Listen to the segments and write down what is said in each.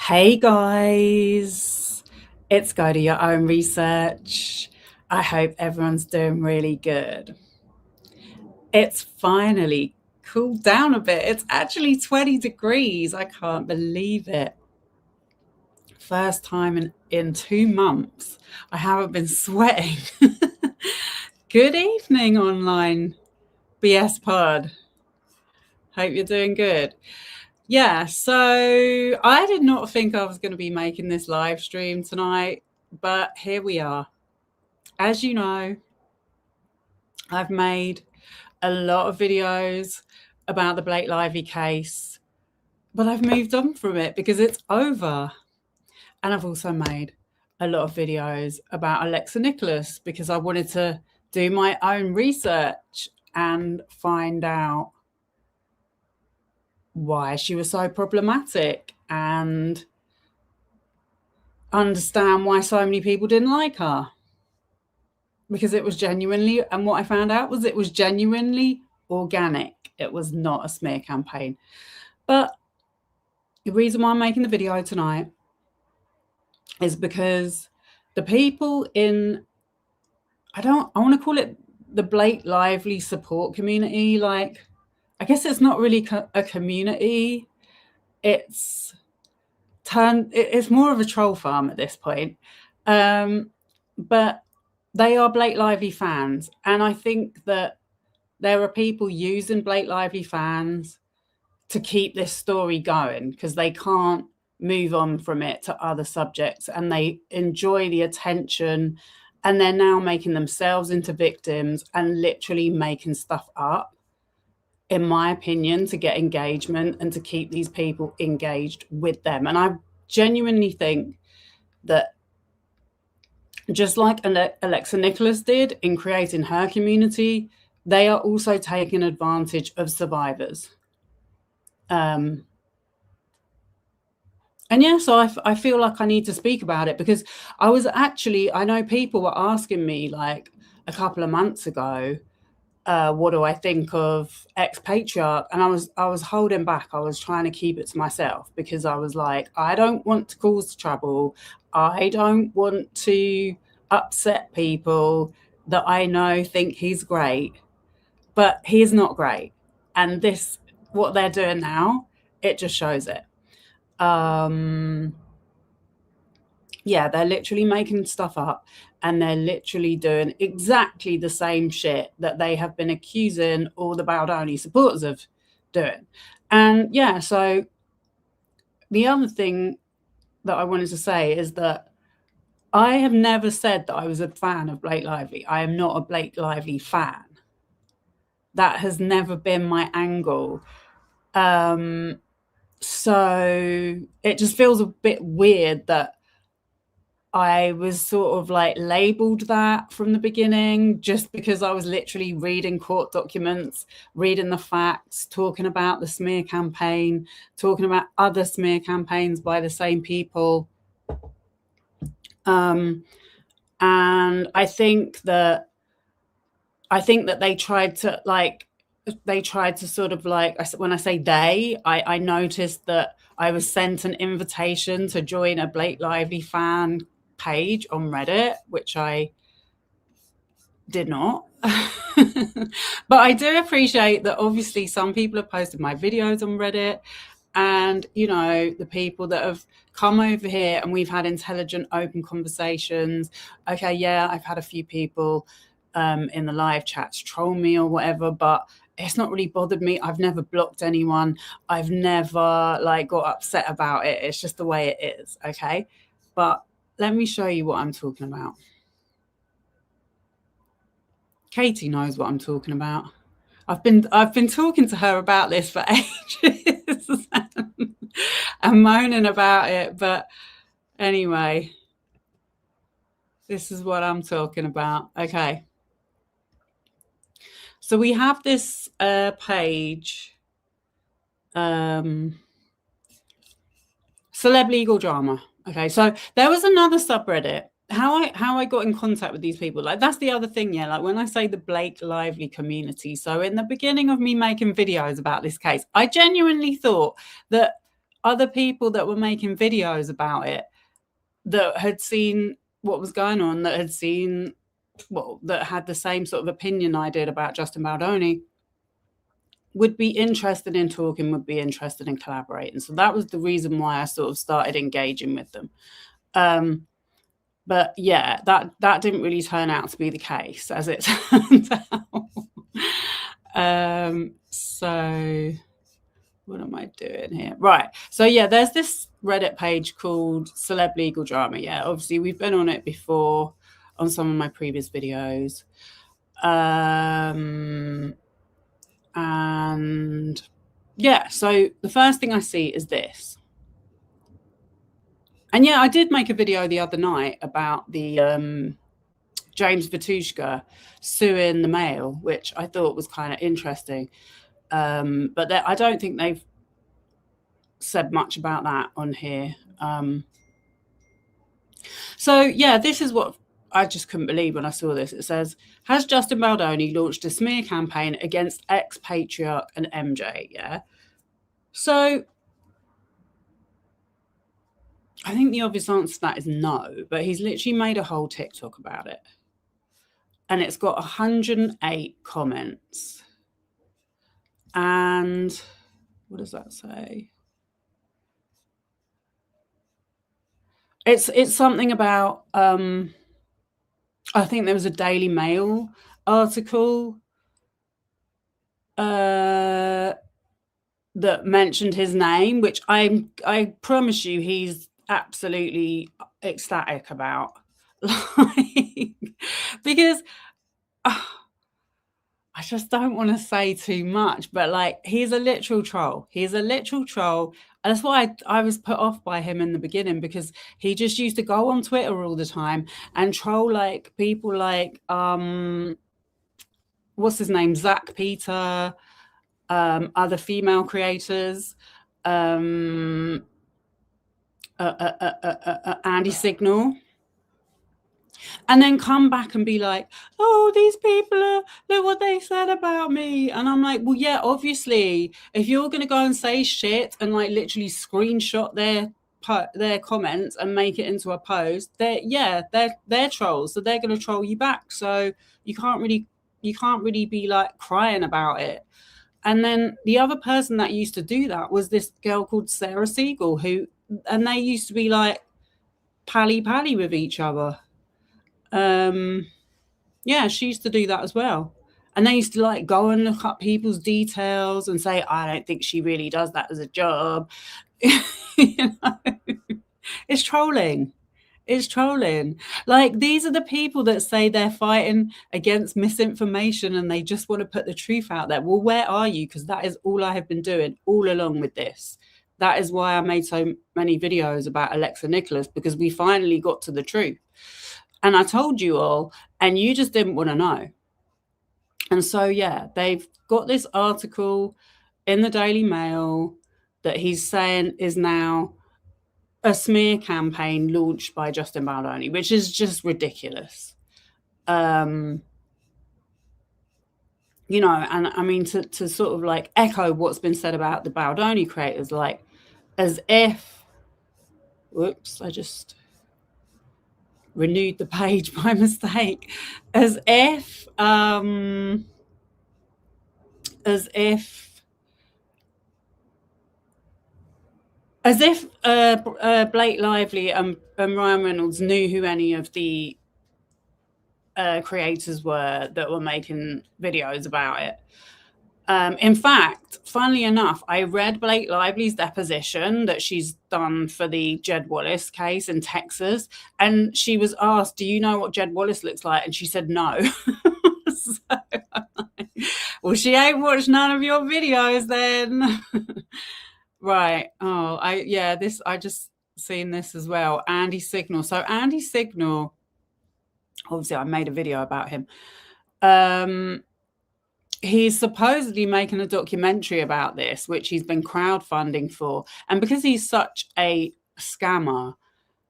Hey guys, it's Go to Your Own Research. I hope everyone's doing really good. It's finally cooled down a bit. It's actually 20 degrees. I can't believe it. First time in 2 months. I haven't been sweating. Good evening, online BS Pod. Hope you're doing good. Yeah, so I did not think I was going to be making this live stream tonight, but here we are. As you know, I've made a lot of videos about the Blake Lively case, but I've moved on from it because it's over. And I've also made a lot of videos about Alexa Nikolas because I wanted to do my own research and find out why she was so problematic and understand why so many people didn't like her. Because it was genuinely, and what I found out was it was genuinely organic. It was not a smear campaign. But the reason why I'm making the video tonight is because the people in, I want to call it the Blake Lively support community. Like, I guess it's not really a community. It's more of a troll farm at this point. But they are Blake Lively fans. And I think that there are people using Blake Lively fans to keep this story going because they can't move on from it to other subjects, and they enjoy the attention, and they're now making themselves into victims and literally making stuff up, in my opinion, to get engagement and to keep these people engaged with them. And I genuinely think that just like Alexa Nikolas did in creating her community, they are also taking advantage of survivors. And yeah, so I feel like I need to speak about it because I know people were asking me like a couple of months ago, what do I think of ex-Patriarch? And I was holding back. I was trying to keep it to myself because I was like, I don't want to cause trouble. I don't want to upset people that I know think he's great, but he's not great. And what they're doing now, it just shows it. Yeah, they're literally making stuff up, and they're literally doing exactly the same shit that they have been accusing all the Baldoni supporters of doing. And yeah, so the other thing that I wanted to say is that I have never said that I was a fan of Blake Lively. I am not a Blake Lively fan. That has never been my angle. So it just feels a bit weird that I was sort of like labeled that from the beginning just because I was literally reading court documents, reading the facts, talking about the smear campaign, talking about other smear campaigns by the same people. And I think that they tried to sort of like, when I say they, I noticed that I was sent an invitation to join a Blake Lively fan page on Reddit, which I did not. But I do appreciate that obviously some people have posted my videos on Reddit, and you know, the people that have come over here and we've had intelligent, open conversations. Okay, yeah, I've had a few people in the live chats troll me or whatever, but it's not really bothered me. I've never blocked anyone. I've never like got upset about it. It's just the way it is. Okay, but let me show you what I'm talking about. Katie knows what I'm talking about. I've been talking to her about this for ages and moaning about it. But anyway, this is what I'm talking about. Okay. So we have this page, Celeb Legal Drama. Okay, so there was another subreddit. How I got in contact with these people, like that's the other thing, yeah. Like when I say the Blake Lively community, so in the beginning of me making videos about this case, I genuinely thought that other people that were making videos about it that had seen what was going on, that had seen that had the same sort of opinion I did about Justin Baldoni, would be interested in talking, would be interested in collaborating. So that was the reason why I sort of started engaging with them. But yeah, that didn't really turn out to be the case, as it turned out. So what am I doing here? Right. So yeah, there's this Reddit page called Celeb Legal Drama. Yeah, obviously we've been on it before on some of my previous videos. And yeah, so the first thing I see is this. And yeah, I did make a video the other night about the James Vitushka suing the Mail, which I thought was kind of interesting. But I don't think they've said much about that on here. So yeah, this is what I just couldn't believe when I saw this. It says, has Justin Baldoni launched a smear campaign against ex-Patriarch and MJ? Yeah. So I think the obvious answer to that is no, but he's literally made a whole TikTok about it. And it's got 108 comments. And what does that say? It's something about, I think there was a Daily Mail article that mentioned his name, which I promise you he's absolutely ecstatic about. Like, because I just don't want to say too much, but like, he's a literal troll. He's a literal troll. And that's why I was put off by him in the beginning, because he just used to go on Twitter all the time and troll like people like, what's his name? Zach Peter, other female creators, Andy Signal, and then come back and be like, oh, these people look what they said about me. And I'm like, well, yeah, obviously, if you're going to go and say shit and like literally screenshot their comments and make it into a post, they're trolls, so they're going to troll you back. So you can't really be like crying about it. And then the other person that used to do that was this girl called Sarah Siegel, and they used to be like pally with each other. Yeah, she used to do that as well. And they used to like go and look up people's details and say, I don't think she really does that as a job. You know? It's trolling. It's trolling. Like, these are the people that say they're fighting against misinformation and they just want to put the truth out there. Well, where are you? Because that is all I have been doing all along with this. That is why I made so many videos about Alexa Nikolas, because we finally got to the truth. And I told you all, and you just didn't want to know. And so, yeah, they've got this article in the Daily Mail that he's saying is now a smear campaign launched by Justin Baldoni, which is just ridiculous. You know, and I mean, to sort of like echo what's been said about the Baldoni creators, like, as if, whoops, I just renewed the page by mistake, as if Blake Lively and Ryan Reynolds knew who any of the creators were that were making videos about it. In fact, funnily enough, I read Blake Lively's deposition that she's done for the Jed Wallace case in Texas, and she was asked, do you know what Jed Wallace looks like? And she said no. So, well, she ain't watched none of your videos then. Right. Oh, I just seen this as well. Andy Signal. So Andy Signal, obviously I made a video about him. He's supposedly making a documentary about this, which he's been crowdfunding for. And because he's such a scammer,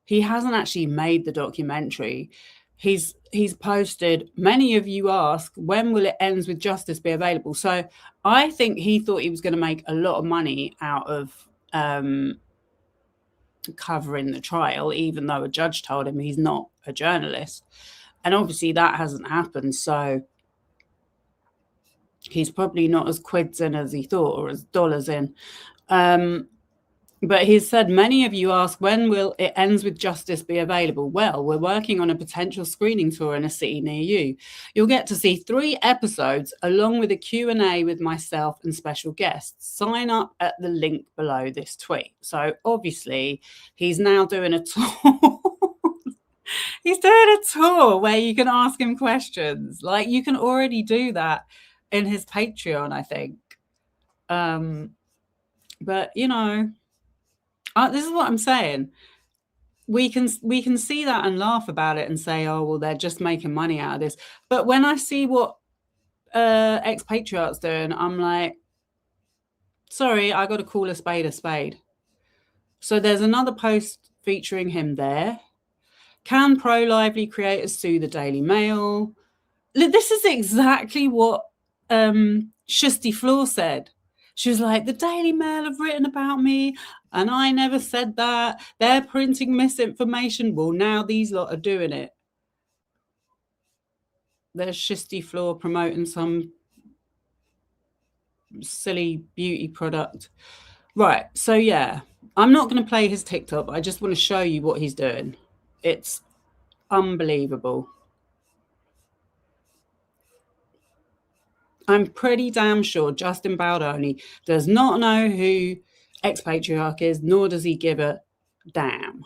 he hasn't actually made the documentary. He's posted, many of you ask, when will it Ends with Justice be available? So I think he thought he was going to make a lot of money out of covering the trial, even though a judge told him he's not a journalist. And obviously that hasn't happened. So he's probably not as quids in as he thought, or as dollars in. But he said, many of you ask, when will It Ends with Justice be available? Well, we're working on a potential screening tour in a city near you. You'll get to see 3 episodes along with a Q&A with myself and special guests. Sign up at the link below this tweet. So obviously he's now doing a tour. He's doing a tour where you can ask him questions. Like, you can already do that in his Patreon, I think. But, you know, this is what I'm saying. We can see that and laugh about it and say, oh, well, they're just making money out of this. But when I see what ex-patriarch's doing, I'm like, sorry, I got to call a spade a spade. So there's another post featuring him there. Can pro-lively creators sue the Daily Mail? This is exactly what Shusty Floor said. She was like, the Daily Mail have written about me and I never said that. They're printing misinformation. Well, now these lot are doing it. There's Shusty Floor promoting some silly beauty product. Right, so yeah, I'm not going to play his TikTok. I just want to show you what he's doing. It's unbelievable. I'm pretty damn sure Justin Baldoni does not know who ex-patriarch is, nor does he give a damn.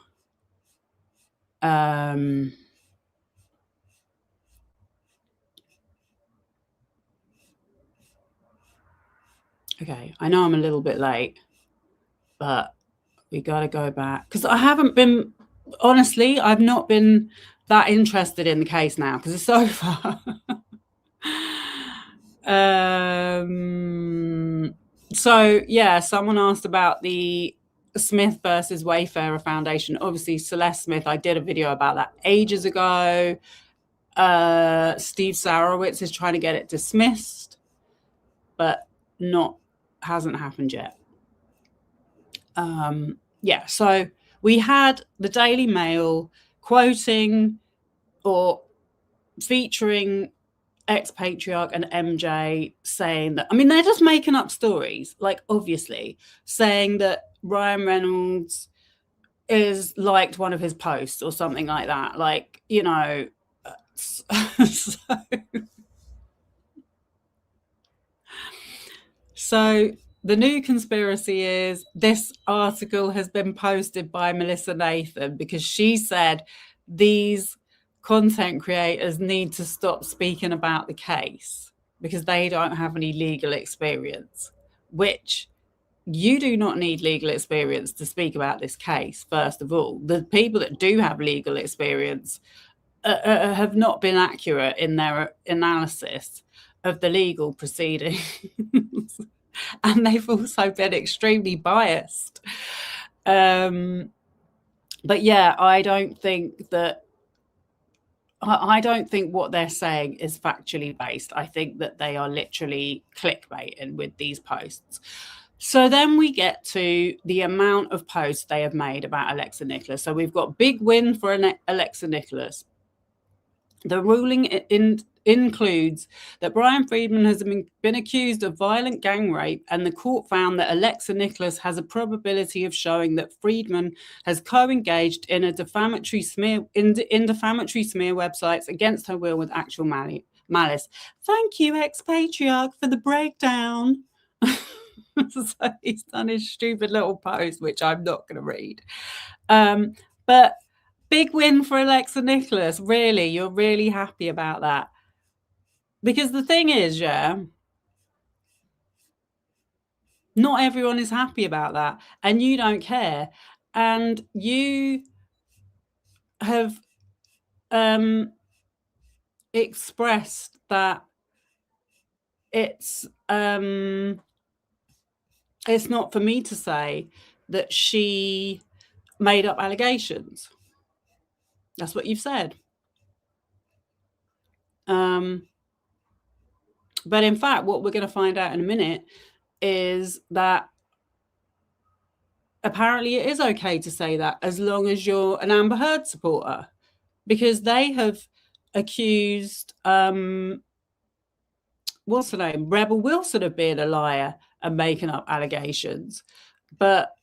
Okay, I know I'm a little bit late, but we got to go back because I haven't been, honestly, I've not been that interested in the case now because it's over. So yeah, someone asked about the Smith versus Wayfarer Foundation. Obviously, Celeste Smith, I did a video about that ages ago. Steve Sarowitz is trying to get it dismissed, but hasn't happened yet. Yeah, so we had the Daily Mail quoting or featuring ex-patriarch and MJ saying that, I mean, they're just making up stories, like, obviously, saying that Ryan Reynolds is liked one of his posts or something like that. Like, you know, so the new conspiracy is this article has been posted by Melissa Nathan because she said these content creators need to stop speaking about the case because they don't have any legal experience, which you do not need legal experience to speak about this case. First of all, the people that do have legal experience have not been accurate in their analysis of the legal proceedings. And they've also been extremely biased. But yeah, I don't think what they're saying is factually based. I think that they are literally clickbaiting with these posts. So then we get to the amount of posts they have made about Alexa Nikolas. So we've got big win for Alexa Nikolas. The ruling includes that Brian Friedman has been accused of violent gang rape, and the court found that Alexa Nikolas has a probability of showing that Friedman has co-engaged in a defamatory smear websites against her will with actual malice. Thank you, ex-patriarch, for the breakdown. So he's done his stupid little post, which I'm not going to read. But big win for Alexa Nikolas. Really, you're really happy about that? Because the thing is, yeah, not everyone is happy about that, and you don't care, and you have expressed that it's not for me to say that she made up allegations. That's what you've said. But in fact, what we're going to find out in a minute is that apparently it is okay to say that as long as you're an Amber Heard supporter, because they have accused what's her name, Rebel Wilson, of being a liar and making up allegations. But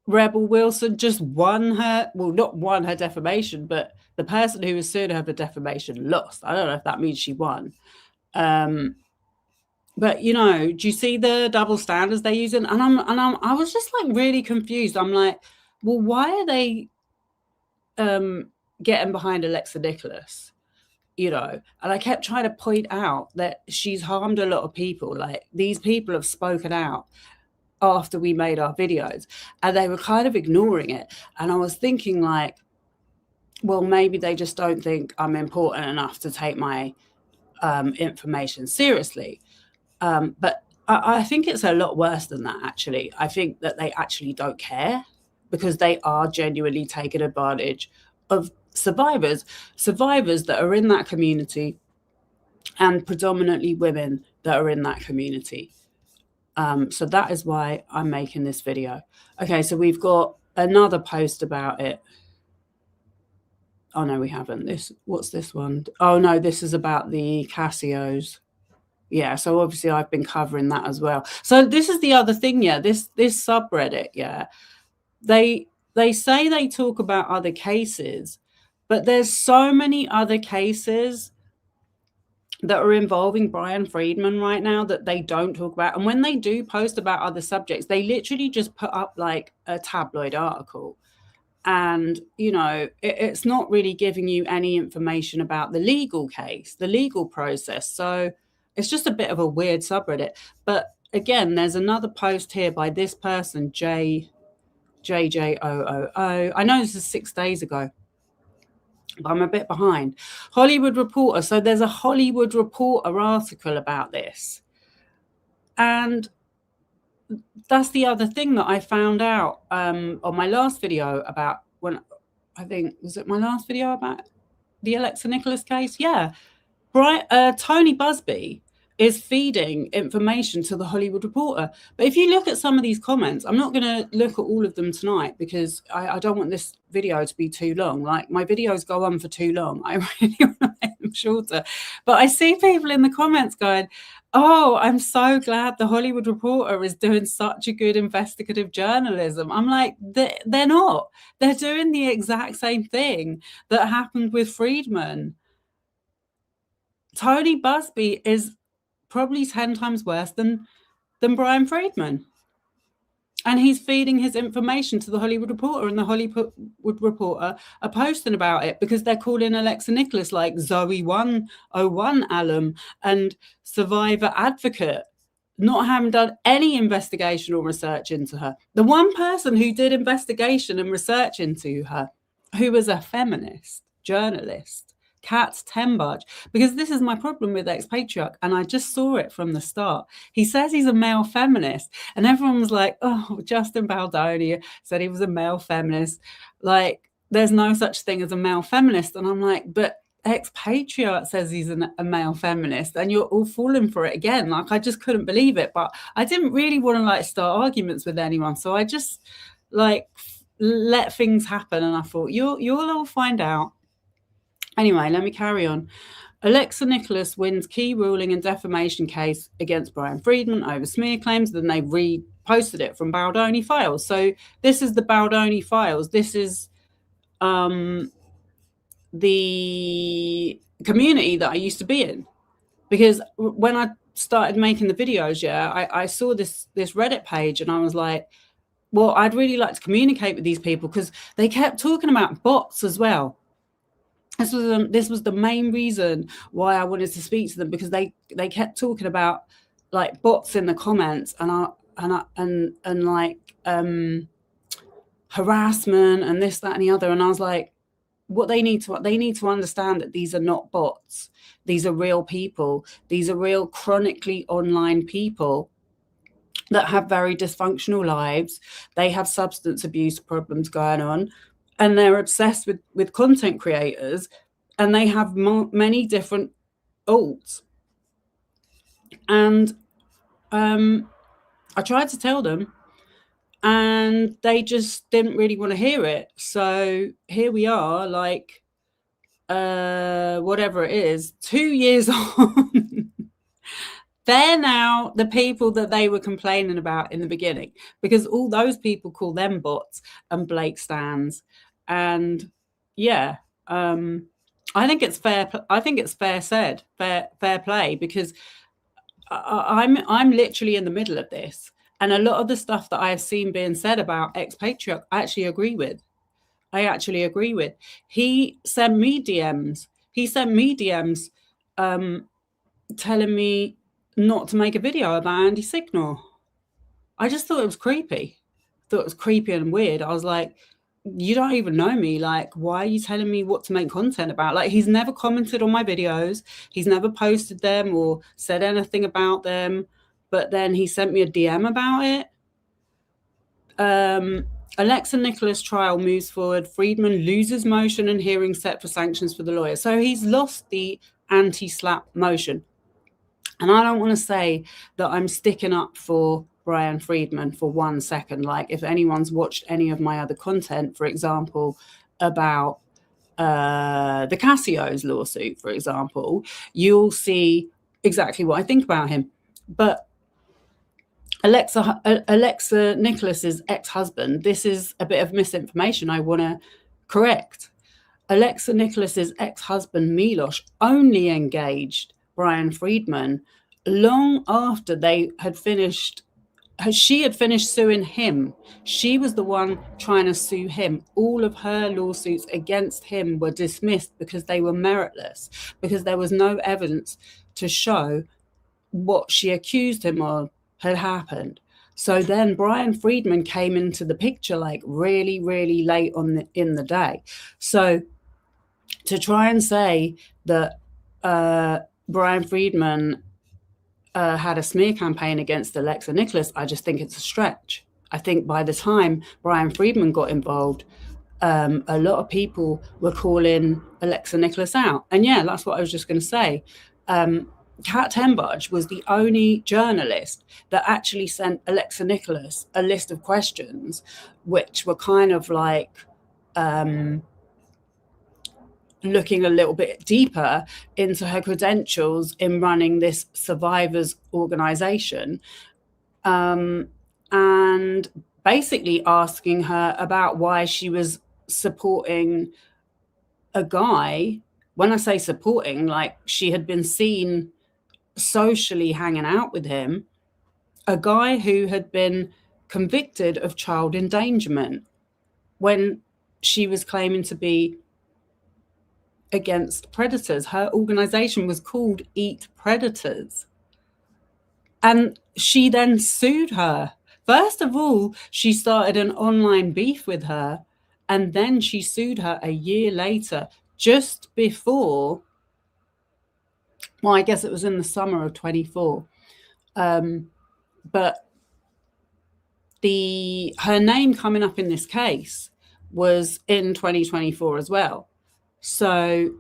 Rebel Wilson just won her, well, not won her defamation, but the person who was suing her for defamation lost. I don't know if that means she won. But do you see the double standards they're using? And I was just like really confused. I'm like, well, why are they getting behind Alexa Nikolas? And I kept trying to point out that she's harmed a lot of people. Like, these people have spoken out after we made our videos, and they were kind of ignoring it. And I was thinking, like, well, maybe they just don't think I'm important enough to take my information seriously. But I think it's a lot worse than that, actually. I think that they actually don't care, because they are genuinely taking advantage of survivors that are in that community, and predominantly women that are in that community. So that is why I'm making this video. Okay, so we've got another post about it. Oh, no, we haven't. What's this one? Oh, no, this is about the Casios. Yeah, so obviously I've been covering that as well. So this is the other thing, yeah, this subreddit, yeah. They say they talk about other cases, but there's so many other cases that are involving Brian Friedman right now that they don't talk about. And when they do post about other subjects, they literally just put up like a tabloid article. And, it's not really giving you any information about the legal case, the legal process. So it's just a bit of a weird subreddit. But again, there's another post here by this person, JJOOO. I know this is 6 days ago, but I'm a bit behind. Hollywood Reporter. So there's a Hollywood Reporter article about this. And that's the other thing that I found out on my last video about, when I think, was it my last video about the Alexa Nikolas case? Yeah. Tony Busby is feeding information to the Hollywood Reporter. But if you look at some of these comments, I'm not going to look at all of them tonight, because I don't want this video to be too long. Like, my videos go on for too long. I really want to make them shorter. But I see people in the comments going, oh, I'm so glad the Hollywood Reporter is doing such a good investigative journalism. I'm like, they're not. They're doing the exact same thing that happened with Friedman. Tony Busby is probably 10 times worse than Brian Friedman. And he's feeding his information to the Hollywood Reporter, and the Hollywood Reporter are posting about it because they're calling Alexa Nikolas like Zoe 101 alum and survivor advocate, not having done any investigation or research into her. The one person who did investigation and research into her, who was a feminist journalist, Kat Tembach, because this is my problem with ex-Patriarch, and I just saw it from the start. He says he's a male feminist, and everyone was like, oh, Justin Baldoni said he was a male feminist. Like, there's no such thing as a male feminist. And I'm like, but ex-Patriarch says he's a male feminist, and you're all falling for it again. Like, I just couldn't believe it. But I didn't really want to like start arguments with anyone, so I just like let things happen, and I thought you'll all find out. Anyway, let me carry on. Alexa Nikolas wins key ruling in defamation case against Brian Friedman over smear claims. Then they reposted it from Baldoni files. So this is the Baldoni files. This is the community that I used to be in. Because when I started making the videos, I saw this Reddit page, and I was like, well, I'd really like to communicate with these people, because they kept talking about bots as well. This was the main reason why I wanted to speak to them, because they kept talking about like bots in the comments and like harassment and this, that, and the other. And I was like, what they need to understand that these are not bots. These are real people. These are real chronically online people that have very dysfunctional lives. They have substance abuse problems going on, and they're obsessed with content creators, and they have many different alts. And I tried to tell them, and they just didn't really want to hear it. So here we are, like, whatever it is, 2 years on. They're now the people that they were complaining about in the beginning, because all those people call them bots and Blake stands. And yeah, I think it's fair. I think it's fair play, because I'm literally in the middle of this, and a lot of the stuff that I've seen being said about ex-Patriarch, I actually agree with. He sent me DMs. Telling me not to make a video about Andy Signal. I just thought it was creepy. And weird. I was like, you don't even know me. Like, why are you telling me what to make content about? Like, he's never commented on my videos. He's never posted them or said anything about them. But then he sent me a DM about it. Alexa Nikolas trial moves forward. Friedman loses motion and hearing set for sanctions for the lawyer. So he's lost the anti-slap motion. And I don't want to say that I'm sticking up for Brian Friedman for 1 second. Like, if anyone's watched any of my other content, for example, about the Casio's lawsuit, for example, you'll see exactly what I think about him. But Alexa Nikolas's ex-husband, this is a bit of misinformation I want to correct. Alexa Nikolas's ex-husband, Milos, only engaged Brian Friedman long after they had finished. She had finished suing him. She was the one trying to sue him. All of her lawsuits against him were dismissed because they were meritless, because there was no evidence to show what she accused him of had happened. So then Brian Friedman came into the picture, like, really, really late in the day. So to try and say that Brian Friedman had a smear campaign against Alexa Nikolas, I just think it's a stretch. I think by the time Brian Friedman got involved, a lot of people were calling Alexa Nikolas out. And yeah, that's what I was just going to say. Kat Tembudge was the only journalist that actually sent Alexa Nikolas a list of questions, which were kind of like looking a little bit deeper into her credentials in running this survivors organization, and basically asking her about why she was supporting a guy. When I say supporting, like, she had been seen socially hanging out with him, a guy who had been convicted of child endangerment, when she was claiming to be against predators. Her organization was called Eat Predators. And she then sued her. First of all, she started an online beef with her, and then she sued her a year later, just before, well, I guess it was in the summer of 24. But her name coming up in this case was in 2024 as well. So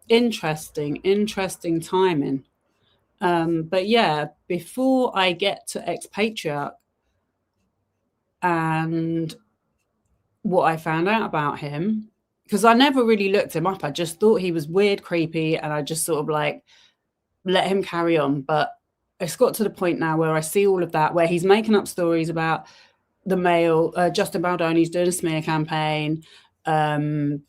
interesting timing. But yeah, before I get to ex-Patriarch and what I found out about him, because I never really looked him up, I just thought he was weird, creepy, and I just sort of like let him carry on. But it's got to the point now where I see all of that, where he's making up stories about the male, Justin Baldoni's doing a smear campaign. I'm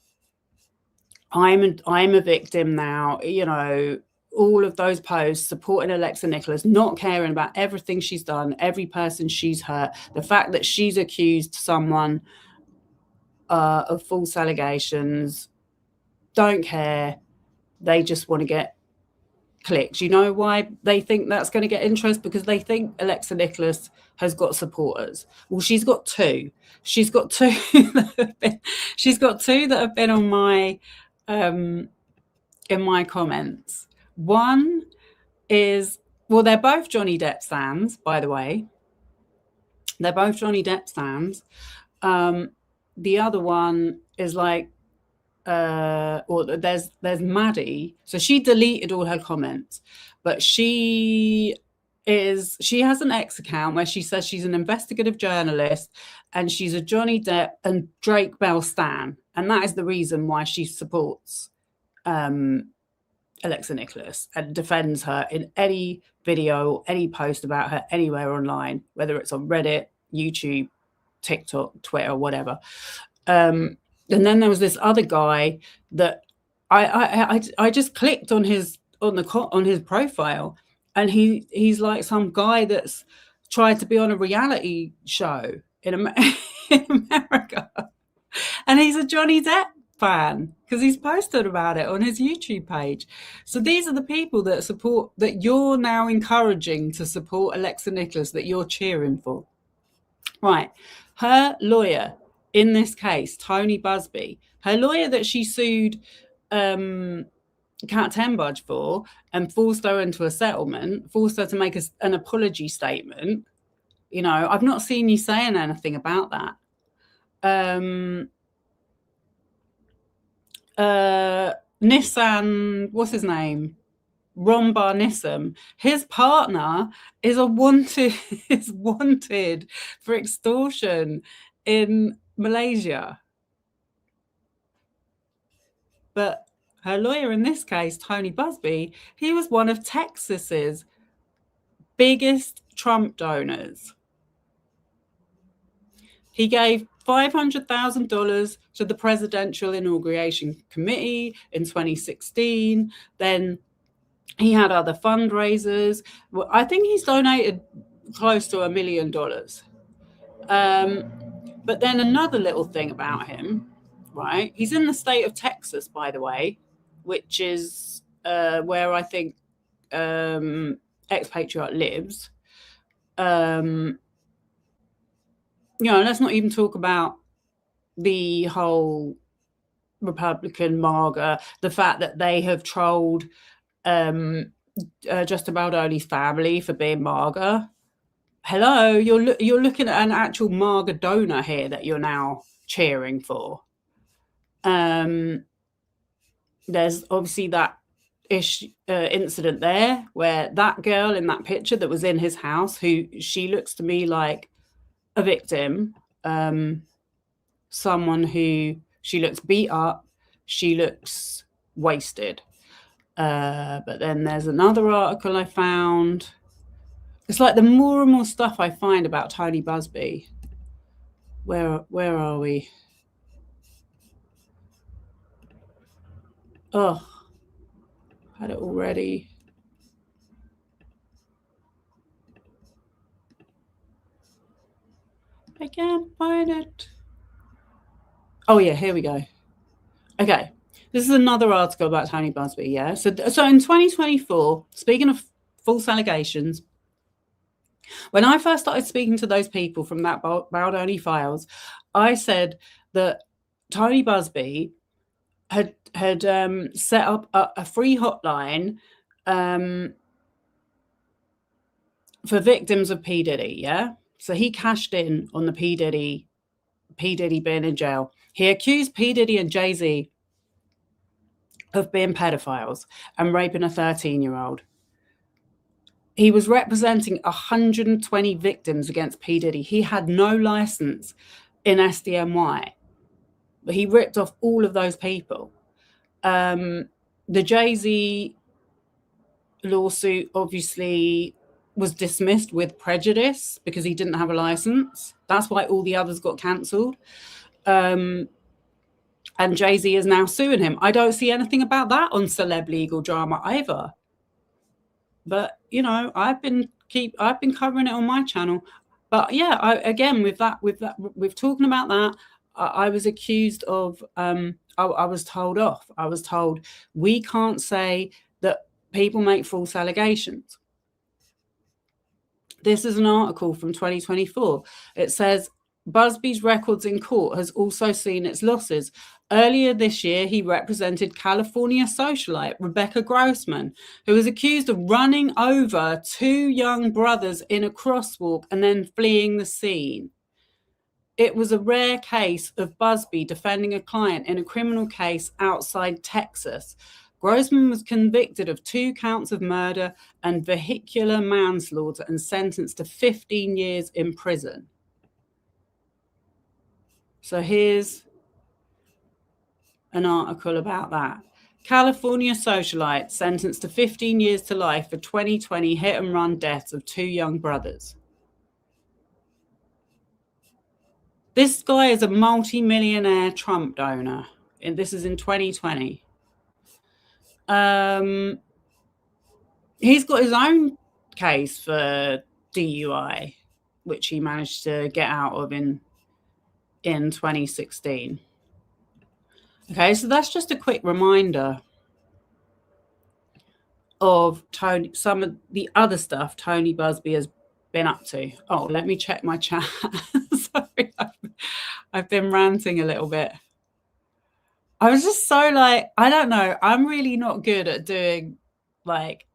a victim now, you know, all of those posts supporting Alexa Nikolas, not caring about everything she's done, every person she's hurt, the fact that she's accused someone of false allegations, don't care. They just want to get clicks. You know why they think that's going to get interest? Because they think Alexa Nikolas has got supporters. Well, she's got two. She's got two that have been on my in my comments. One is, well, they're both Johnny Depp stans, by the way. They're both Johnny Depp stans. The other one is like, or there's Maddie. So she deleted all her comments, but she is she has an X account where she says she's an investigative journalist and she's a Johnny Depp and Drake Bell stan. And that is the reason why she supports Alexa Nikolas and defends her in any video, any post about her anywhere online, whether it's on Reddit, YouTube, TikTok, Twitter, whatever. And then there was this other guy that I just clicked on his profile, and he's like some guy that's tried to be on a reality show in America, and he's a Johnny Depp fan because he's posted about it on his YouTube page. So these are the people that you're now encouraging to support Alexa Nikolas, that you're cheering for. Right. Her lawyer in this case, Tony Busby, her lawyer that she sued Kat Tembudge for and forced her into a settlement, forced her to make an apology statement. You know, I've not seen you saying anything about that. Nissan, what's his name? Ron Barnissam, his partner is wanted for extortion in Malaysia. But her lawyer in this case, Tony Busby, he was one of Texas's biggest Trump donors. He gave $500,000 to the Presidential Inauguration Committee in 2016. Then he had other fundraisers. Well, I think he's donated close to $1 million. But then another little thing about him, right? He's in the state of Texas, by the way, which is where I think ex-Patriarch lives. You know, let's not even talk about the whole Republican MAGA, the fact that they have trolled just about Early's family for being MAGA. Hello, you're looking at an actual MAGA donor here that you're now cheering for. There's obviously that incident there where that girl in that picture that was in his house, who she looks to me like a victim, someone who she looks beat up, she looks wasted. But then there's another article I found. It's like the more and more stuff I find about Tony Busby. Where are we? Oh, had it already. I can't find it. Oh yeah, here we go. Okay, this is another article about Tony Busby. Yeah, so in 2024, speaking of false allegations, when I first started speaking to those people from that Baldoni files, I said that Tony Busby had set up a free hotline for victims of P. Diddy, yeah? So he cashed in on the P. Diddy being in jail. He accused P. Diddy and Jay-Z of being pedophiles and raping a 13-year-old. He was representing 120 victims against P. Diddy. He had no license in SDNY, but he ripped off all of those people. The Jay-Z lawsuit obviously was dismissed with prejudice because he didn't have a license. That's why all the others got cancelled. And Jay-Z is now suing him. I don't see anything about that on Celeb Legal Drama either. But you know, I've been covering it on my channel. But yeah, with talking about that, I was accused of. I was told off. I was told we can't say that people make false allegations. This is an article from 2024. It says Busby's records in court has also seen its losses. Earlier this year, he represented California socialite Rebecca Grossman, who was accused of running over two young brothers in a crosswalk and then fleeing the scene. It was a rare case of Busby defending a client in a criminal case outside Texas. Grossman was convicted of 2 counts of murder and vehicular manslaughter and sentenced to 15 years in prison. So here's an article about that. California socialite sentenced to 15 years to life for 2020 hit and run deaths of 2 young brothers. This guy is a multi-millionaire Trump donor, and this is in 2020. He's got his own case for DUI, which he managed to get out of in 2016. Okay, so that's just a quick reminder of Tony, some of the other stuff Tony Busby has been up to. Oh, let me check my chat. Sorry, I've been ranting a little bit. I was just so like, I don't know. I'm really not good at doing like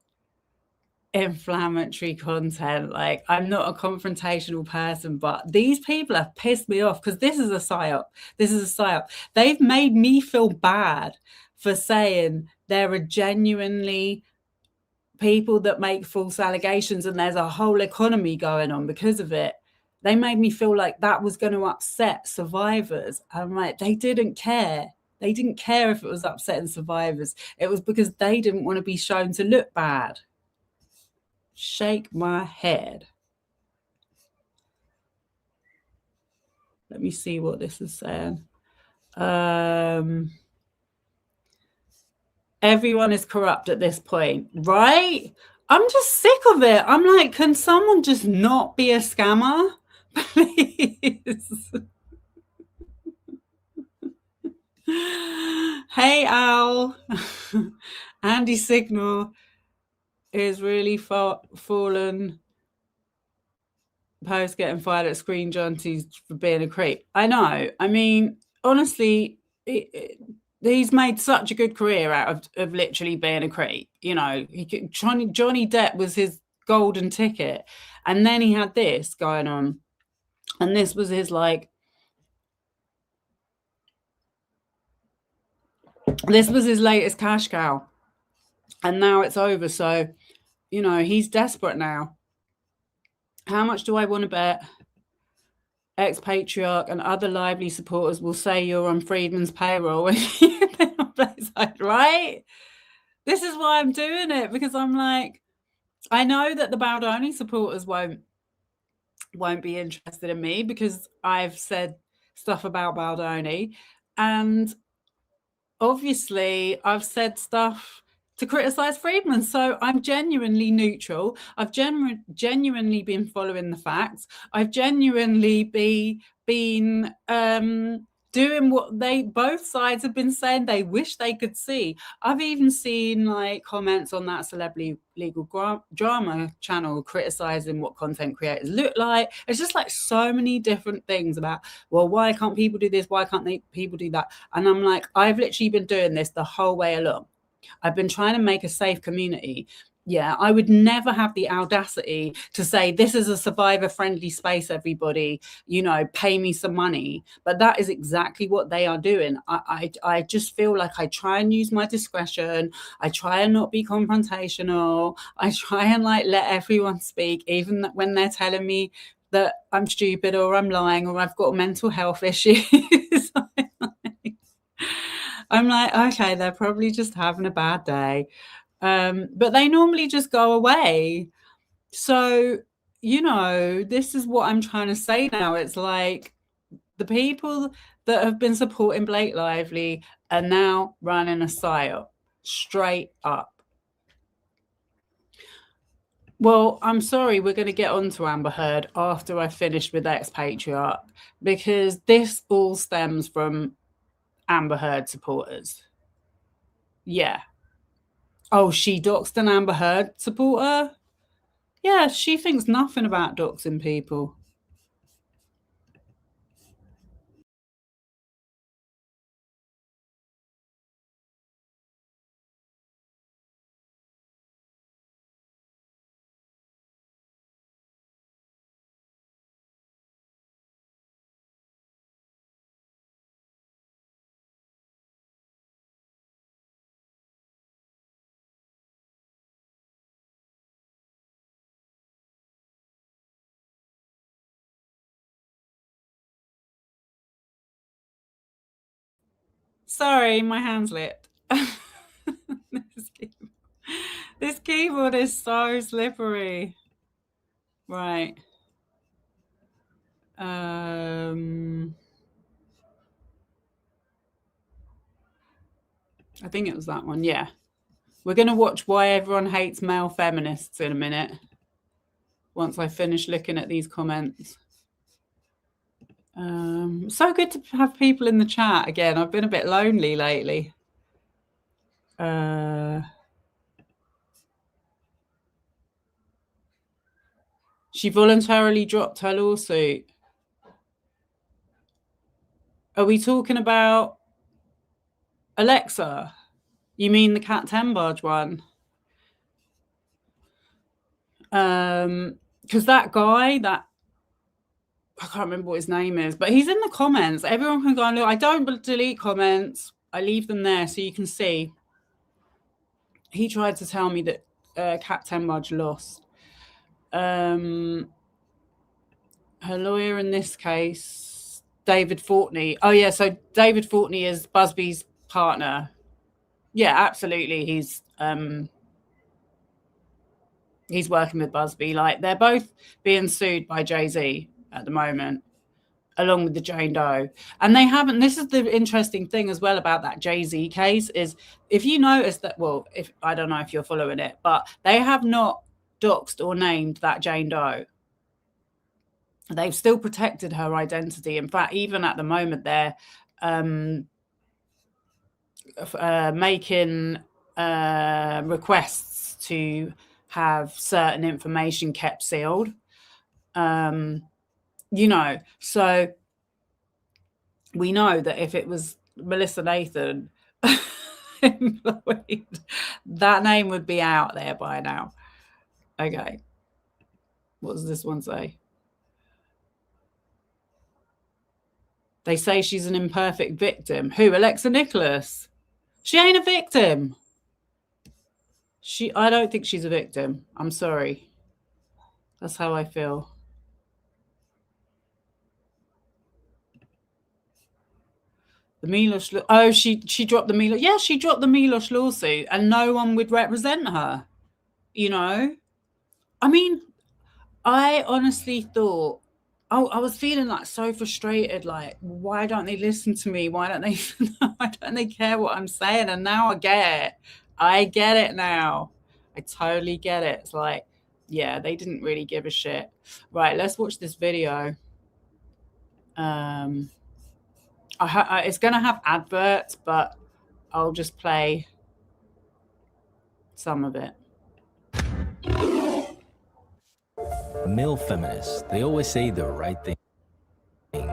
inflammatory content. Like, I'm not a confrontational person, but these people have pissed me off because this is a psyop. This is a psyop. They've made me feel bad for saying there are genuinely people that make false allegations and there's a whole economy going on because of it. They made me feel like that was going to upset survivors. I'm like, they didn't care. They didn't care if it was upsetting survivors. It was because they didn't want to be shown to look bad. Shake my head. Let me see what this is saying. Everyone is corrupt at this point, right? I'm just sick of it. I'm like, can someone just not be a scammer? Please. Hey, Al. Andy Signal is really fallen post getting fired at Screen Junties for being a creep. I know. I mean, honestly, he's made such a good career out of literally being a creep. You know, Johnny Depp was his golden ticket. And then he had this going on. And this was his like, this was his latest cash cow. And now it's over. So, you know, he's desperate now. How much do I want to bet ex-Patriarch and other lively supporters will say you're on Friedman's payroll when you've been on Blackside, right? This is why I'm doing it, because I'm like, I know that the Baldoni supporters won't be interested in me because I've said stuff about Baldoni, and obviously I've said stuff to criticize Friedman. So I'm genuinely neutral. I've genuinely been following the facts. I've genuinely been doing what both sides have been saying they wish they could see. I've even seen like comments on that Celebrity Legal Drama channel criticizing what content creators look like. It's just like so many different things about, well, why can't people do this? Why can't people do that? And I'm like, I've literally been doing this the whole way along. I've been trying to make a safe community. Yeah, I would never have the audacity to say this is a survivor-friendly space, everybody, you know, pay me some money. But that is exactly what they are doing. I just feel like I try and use my discretion. I try and not be confrontational. I try and like let everyone speak, even when they're telling me that I'm stupid or I'm lying or I've got mental health issues. I'm like, okay, they're probably just having a bad day. But they normally just go away. So, you know, this is what I'm trying to say now. It's like the people that have been supporting Blake Lively are now running a psyop, straight up. Well, I'm sorry, we're going to get on to Amber Heard after I finished with ex-Patriarch, because this all stems from Amber Heard supporters. Yeah. Oh, she doxed an Amber Heard supporter? Yeah, she thinks nothing about doxing people. Sorry, my hand slipped. This keyboard is so slippery. Right. I think it was that one. Yeah. We're going to watch Why Everyone Hates Male Feminists in a minute, once I finish looking at these comments. So good to have people in the chat again. I've been a bit lonely lately. She voluntarily dropped her lawsuit. Are we talking about Alexa? You mean the Cat Tembage one? Because that guy, that I can't remember what his name is, but he's in the comments. Everyone can go and look. I don't delete comments. I leave them there so you can see. He tried to tell me that Cat Tembage lost. Her lawyer in this case, David Fortney. Oh, yeah, so David Fortney is Busby's partner. Yeah, absolutely. He's working with Busby. Like, they're both being sued by Jay-Z at the moment, along with the Jane Doe. And they haven't, this is the interesting thing as well about that Jay-Z case, is if you notice that, well, if I don't know if you're following it, but they have not doxed or named that Jane Doe. They've still protected her identity. In fact, even at the moment, they're making requests to have certain information kept sealed. You know, so we know that if it was Melissa Nathan employed, that name would be out there by now. Okay. What does this one say? They say she's an imperfect victim. Who? Alexa Nikolas? She ain't a victim. I don't think she's a victim. I'm sorry. That's how I feel. The Milosh. Oh, she dropped the Milosh. Yeah, she dropped the Milosh lawsuit, and no one would represent her. You know, I mean, I honestly thought, I was feeling like so frustrated. Like, why don't they listen to me? Why don't they care what I'm saying? And now I get it. I get it now. I totally get it. It's like, yeah, they didn't really give a shit. Right, let's watch this video. It's going to have adverts, but I'll just play some of it. Male feminists, they always say the right thing.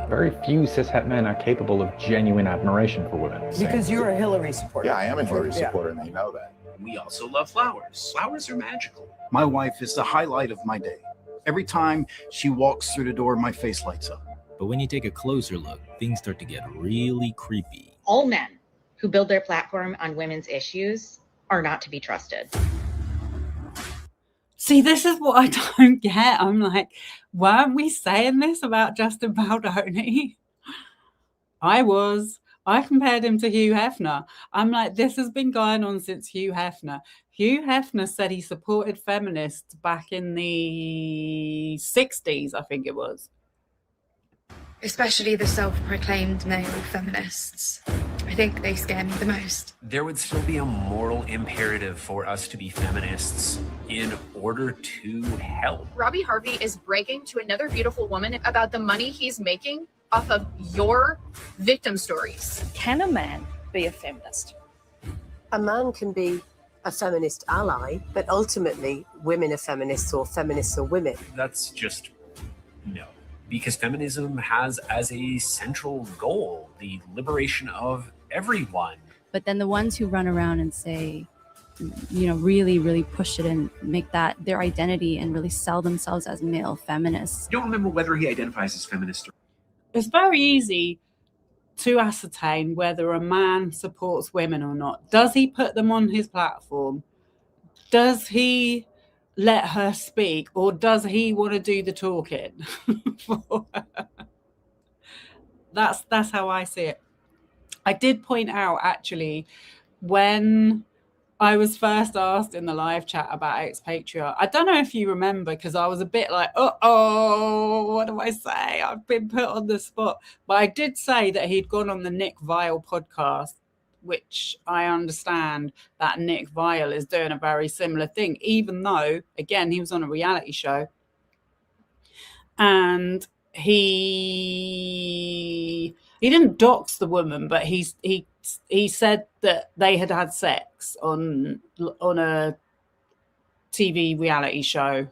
Very few cishet men are capable of genuine admiration for women. Because you're a Hillary supporter. Yeah, I am a Hillary supporter, and they know that. We also love flowers. Flowers are magical. My wife is the highlight of my day. Every time she walks through the door, my face lights up. But when you take a closer look, things start to get really creepy. All men who build their platform on women's issues are not to be trusted. See, this is what I don't get. I'm like, weren't we saying this about Justin Baldoni? I compared him to Hugh Hefner. I'm like, this has been going on since Hugh Hefner. Hugh Hefner said he supported feminists back in the 60s, I think it was. Especially the self-proclaimed male feminists. I think they scare me the most. There would still be a moral imperative for us to be feminists in order to help. Robbie Harvey is bragging to another beautiful woman about the money he's making off of your victim stories. Can a man be a feminist? A man can be a feminist ally, but ultimately women are feminists or feminists are women. That's just no. Because feminism has as a central goal the liberation of everyone. But then the ones who run around and say, you know, really, really push it and make that their identity and really sell themselves as male feminists. I don't remember whether he identifies as feminist or... It's very easy to ascertain whether a man supports women or not. Does he put them on his platform? Does he let her speak, or does he want to do the talking for her? That's how I see it. I did point out, actually, when I was first asked in the live chat about Patriarch, I don't know if you remember, because I was a bit like, uh-oh, what do I say? I've been put on the spot. But I did say that he'd gone on the Nick Viall podcast, which I understand that Nick Viall is doing a very similar thing, even though, again, he was on a reality show. And he didn't dox the woman, but he said that they had sex on a TV reality show,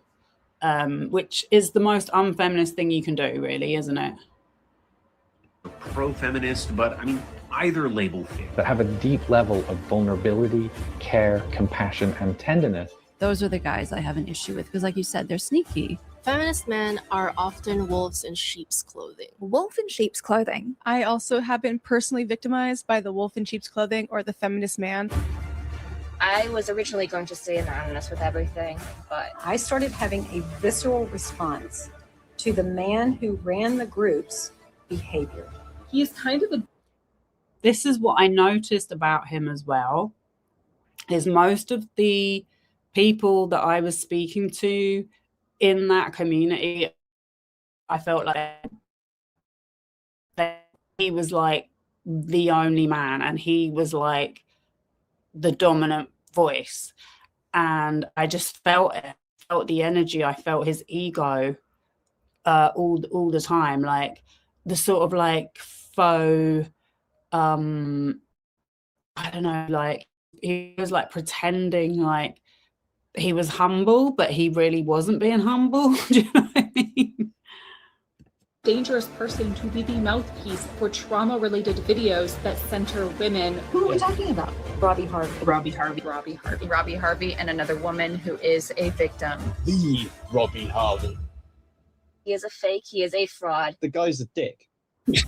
which is the most unfeminist thing you can do, really, isn't it? Pro-feminist, but I mean, either label fits. That have a deep level of vulnerability, care, compassion, and tenderness. Those are the guys I have an issue with because, like you said, they're sneaky. Feminist men are often wolves in sheep's clothing. Wolf in sheep's clothing. I also have been personally victimized by the wolf in sheep's clothing or the feminist man. I was originally going to stay anonymous with everything, but I started having a visceral response to the man who ran the group's behavior. He is kind of this is what I noticed about him as well, is most of the people that I was speaking to in that community, I felt like he was like the only man, and he was like the dominant voice, and I just felt the energy. I felt his ego all the time, like the sort of like faux I don't know, like he was like pretending like he was humble, but he really wasn't being humble. Do you know what I mean? Dangerous person to be the mouthpiece for trauma-related videos that center women. Who are we talking about? Robbie Harvey, and another woman who is a victim. The Robbie Harvey. he is a fake. He is a fraud. The guy's a dick.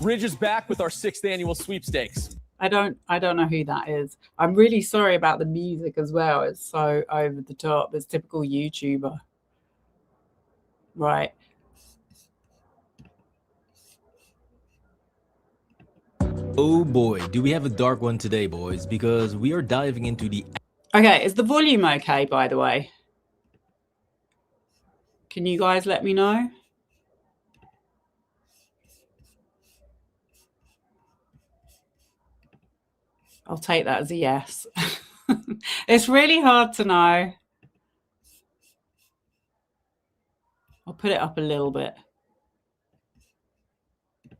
Ridge is back with our 6th annual sweepstakes. I don't know who that is. I'm really sorry about the music as well. It's so over the top. It's typical YouTuber. Right. Oh boy, do we have a dark one today, boys, because we are diving into the... Okay, is the volume okay, by the way? Can you guys let me know? I'll take that as a yes. It's really hard to know. I'll put it up a little bit.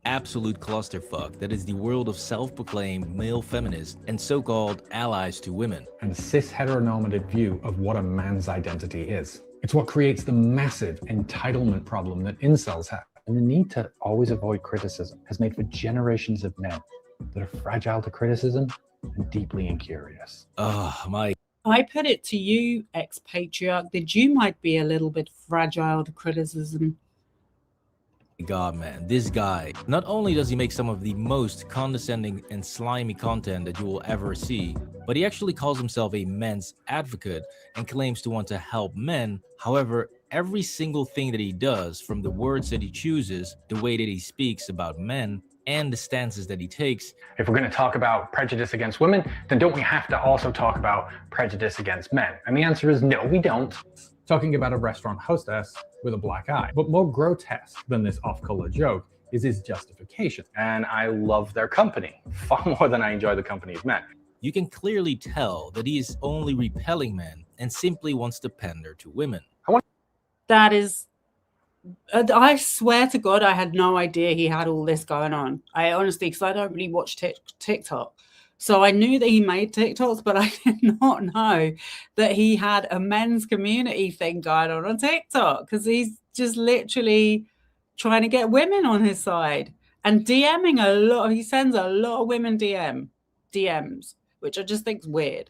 Absolute clusterfuck that is the world of self-proclaimed male feminists and so-called allies to women. And cis heteronormative view of what a man's identity is. It's what creates the massive entitlement problem that incels have. And the need to always avoid criticism has made for generations of men that are fragile to criticism and deeply incurious. Oh, my... I put it to you, ex-patriarch, that you might be a little bit fragile to criticism. God, man, this guy, not only does he make some of the most condescending and slimy content that you will ever see, but he actually calls himself a men's advocate and claims to want to help men. However, every single thing that he does, from the words that he chooses, the way that he speaks about men, and the stances that he takes. If we're going to talk about prejudice against women, then don't we have to also talk about prejudice against men? And the answer is no, we don't. Talking about a restaurant hostess with a black eye. But more grotesque than this off-color joke is his justification. And I love their company far more than I enjoy the company of men. You can clearly tell that he is only repelling men and simply wants to pander to women. That is... I swear to God, I had no idea he had all this going on. I honestly, because I don't really watch TikTok. So I knew that he made TikToks, but I did not know that he had a men's community thing going on TikTok, because he's just literally trying to get women on his side and DMing a lot. He sends a lot of women DMs, which I just think is weird.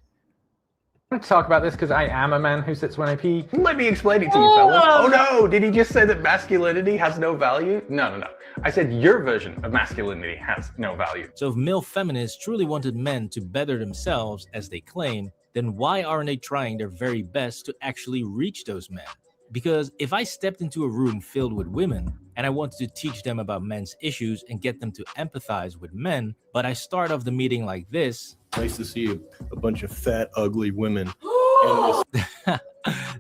I want to talk about this because I am a man who sits when I pee. Let me explain it to you, fellas. Oh no, did he just say that masculinity has no value? No. I said your version of masculinity has no value. So if male feminists truly wanted men to better themselves, as they claim, then why aren't they trying their very best to actually reach those men? Because if I stepped into a room filled with women and I wanted to teach them about men's issues and get them to empathize with men, but I start off the meeting like this. Nice to see a bunch of fat, ugly women.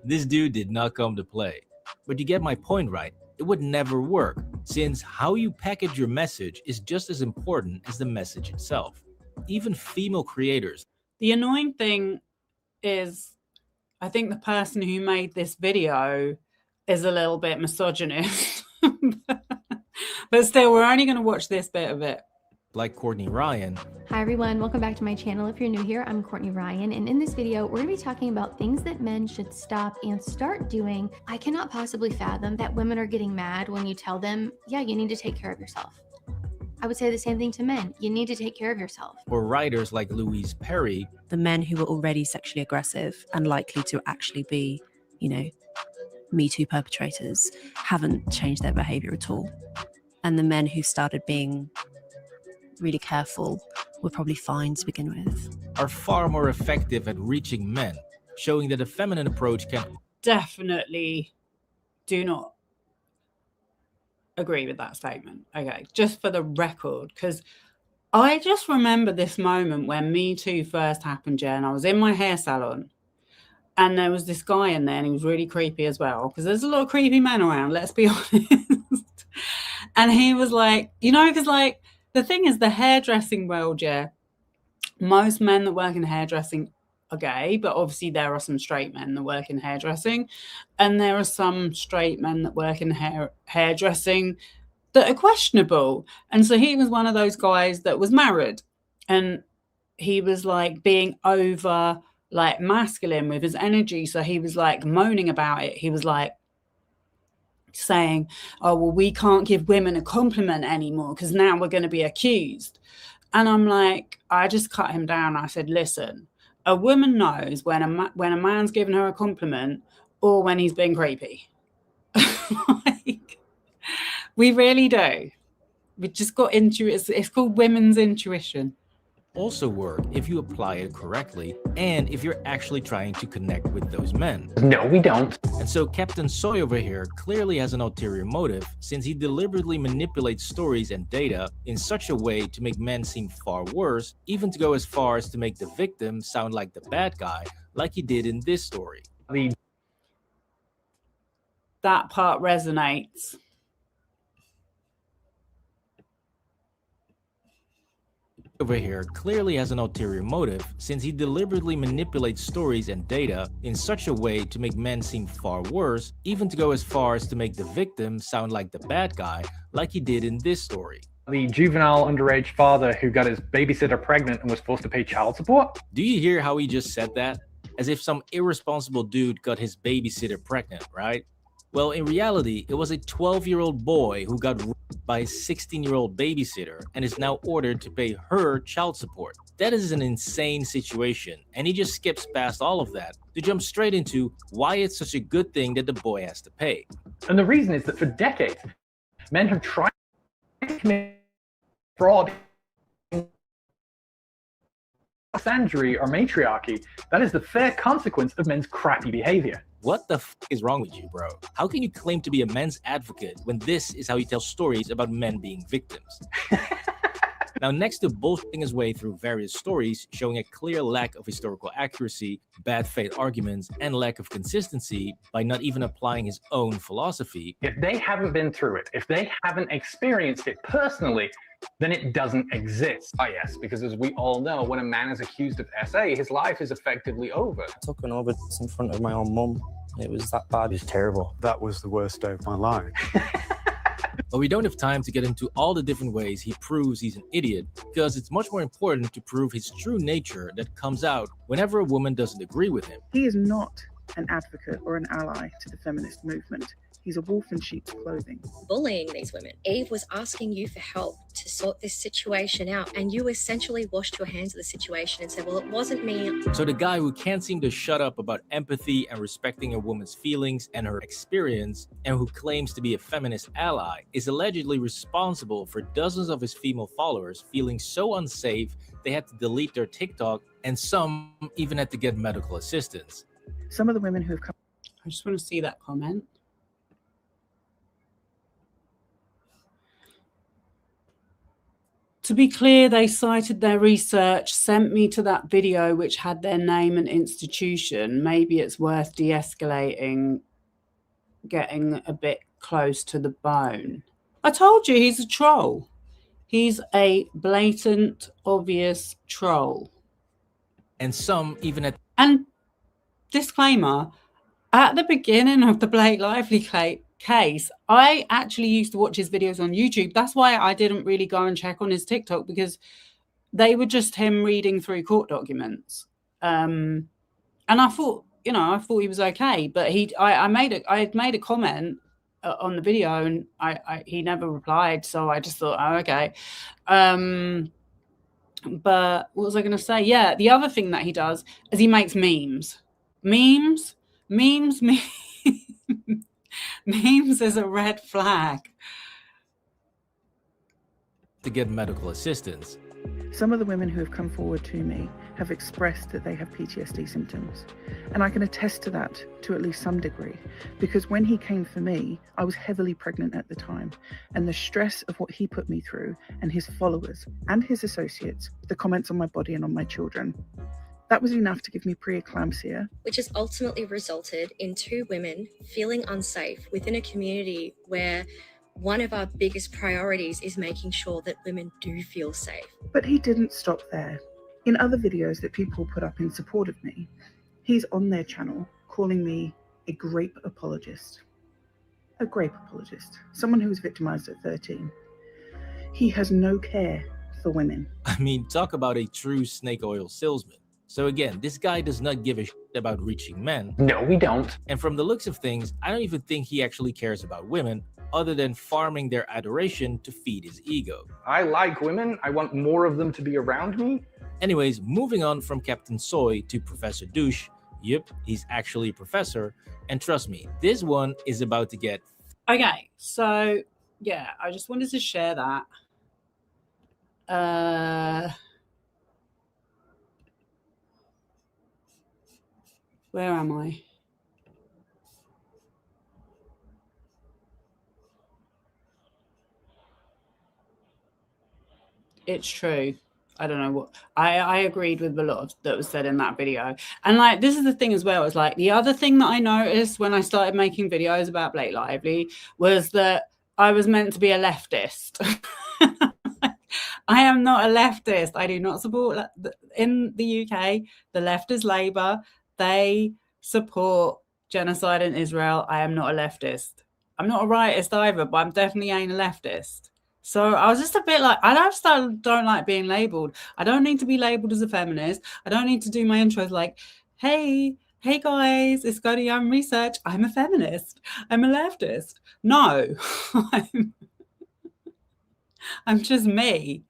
This dude did not come to play. But you get my point, right? It would never work, since how you package your message is just as important as the message itself. Even female creators. The annoying thing is, I think the person who made this video is a little bit misogynist. But still, we're only going to watch this bit of it. Like Courtney Ryan. Hi everyone, welcome back to my channel. If you're new here, I'm Courtney Ryan, and in this video, we're gonna be talking about things that men should stop and start doing. I cannot possibly fathom that women are getting mad when you tell them, yeah, you need to take care of yourself. I would say the same thing to men. You need to take care of yourself. Or writers like Louise Perry. The men who were already sexually aggressive and likely to actually be, Me Too perpetrators haven't changed their behavior at all. And the men who started being really careful were probably fine to begin with. Are far more effective at reaching men, showing that a feminine approach can definitely do not agree with that statement. Okay, just for the record, because I just remember this moment when Me Too first happened, Jen. I was in my hair salon and there was this guy in there and he was really creepy as well, because there's a lot of creepy men around, let's be honest. And he was like, because like, the thing is, the hairdressing world, yeah, most men that work in hairdressing are gay, but obviously there are some straight men that work in hairdressing, and there are some straight men that work in hairdressing that are questionable. And so he was one of those guys that was married, and he was like being over like masculine with his energy. So he was like moaning about it. He was like saying, oh, well, we can't give women a compliment anymore because now we're going to be accused. And I'm like, I just cut him down. I said, listen, a woman knows when a man's giving her a compliment or when he's being creepy. Like, we really do. We just got intuition. It's called women's intuition. Also work if you apply it correctly and if you're actually trying to connect with those men. No, we don't. And so Captain Soy over here clearly has an ulterior motive, since he deliberately manipulates stories and data in such a way to make men seem far worse, even to go as far as to make the victim sound like the bad guy, like he did in this story. That part resonates. Over here clearly has an ulterior motive, since he deliberately manipulates stories and data in such a way to make men seem far worse, even to go as far as to make the victim sound like the bad guy, like he did in this story. The juvenile underage father who got his babysitter pregnant and was forced to pay child support. Do you hear how he just said that? As if some irresponsible dude got his babysitter pregnant, right? Well, in reality, it was a 12-year-old boy who got raped by a 16-year-old babysitter and is now ordered to pay her child support. That is an insane situation, and he just skips past all of that to jump straight into why it's such a good thing that the boy has to pay. And the reason is that for decades, men have tried to commit fraud, misandry, or matriarchy. That is the fair consequence of men's crappy behavior. What the f is wrong with you, bro? How can you claim to be a men's advocate when this is how you tell stories about men being victims? Now, next to bullshitting his way through various stories showing a clear lack of historical accuracy, bad faith arguments, and lack of consistency by not even applying his own philosophy. If they haven't been through it, if they haven't experienced it personally, then it doesn't exist. Ah, yes, because as we all know, when a man is accused of SA, his life is effectively over. I took an overdose in front of my own mum. It was that bad. It was terrible. That was the worst day of my life. But we don't have time to get into all the different ways he proves he's an idiot, because it's much more important to prove his true nature that comes out whenever a woman doesn't agree with him. He is not an advocate or an ally to the feminist movement. He's a wolf in sheep's clothing. Bullying these women. Eve was asking you for help to sort this situation out, and you essentially washed your hands of the situation and said, well, it wasn't me. So the guy who can't seem to shut up about empathy and respecting a woman's feelings and her experience, and who claims to be a feminist ally, is allegedly responsible for dozens of his female followers feeling so unsafe they had to delete their TikTok, and some even had to get medical assistance. Some of the women who have come... I just want to see that comment. To be clear, they cited their research, sent me to that video which had their name and institution. Maybe it's worth de-escalating, getting a bit close to the bone. I told you he's a troll. He's a blatant, obvious troll. And some even at... And disclaimer, at the beginning of the Blake Lively case, I actually used to watch his videos on YouTube. That's why I didn't really go and check on his TikTok, because they were just him reading through court documents. And I thought, you know, I thought he was okay, but I had made a comment on the video, and he never replied, so I just thought, oh, okay. But what was I going to say? Yeah, the other thing that he does is he makes memes. Memes is a red flag. To get medical assistance. Some of the women who have come forward to me have expressed that they have PTSD symptoms. And I can attest to that to at least some degree, because when he came for me, I was heavily pregnant at the time. And the stress of what he put me through, and his followers and his associates, the comments on my body and on my children, that was enough to give me preeclampsia. Which has ultimately resulted in 2 women feeling unsafe within a community where one of our biggest priorities is making sure that women do feel safe. But he didn't stop there. In other videos that people put up in support of me, he's on their channel calling me a grape apologist. A grape apologist. Someone who was victimized at 13. He has no care for women. I mean, talk about a true snake oil salesman. So again, this guy does not give a shit about reaching men. No, we don't. And from the looks of things, I don't even think he actually cares about women, other than farming their adoration to feed his ego. I like women. I want more of them to be around me. Anyways, moving on from Captain Soy to Professor Douche. Yep, he's actually a professor. And trust me, this one is about to get... Okay, so yeah, I just wanted to share that. Where am I? It's true. I don't know what I agreed with a lot of that was said in that video. And like, this is the thing as well, is like the other thing that I noticed when I started making videos about Blake Lively was that I was meant to be a leftist. I am not a leftist. I do not support, in the UK, the left is Labour. They support genocide in Israel. I am not a leftist. I'm not a rightist either, but I'm definitely ain't a leftist. So I was just a bit like, I don't like being labelled. I don't need to be labelled as a feminist. I don't need to do my intros like, hey guys, it's Cody Young Research. I'm a feminist. I'm a leftist. No, I'm just me,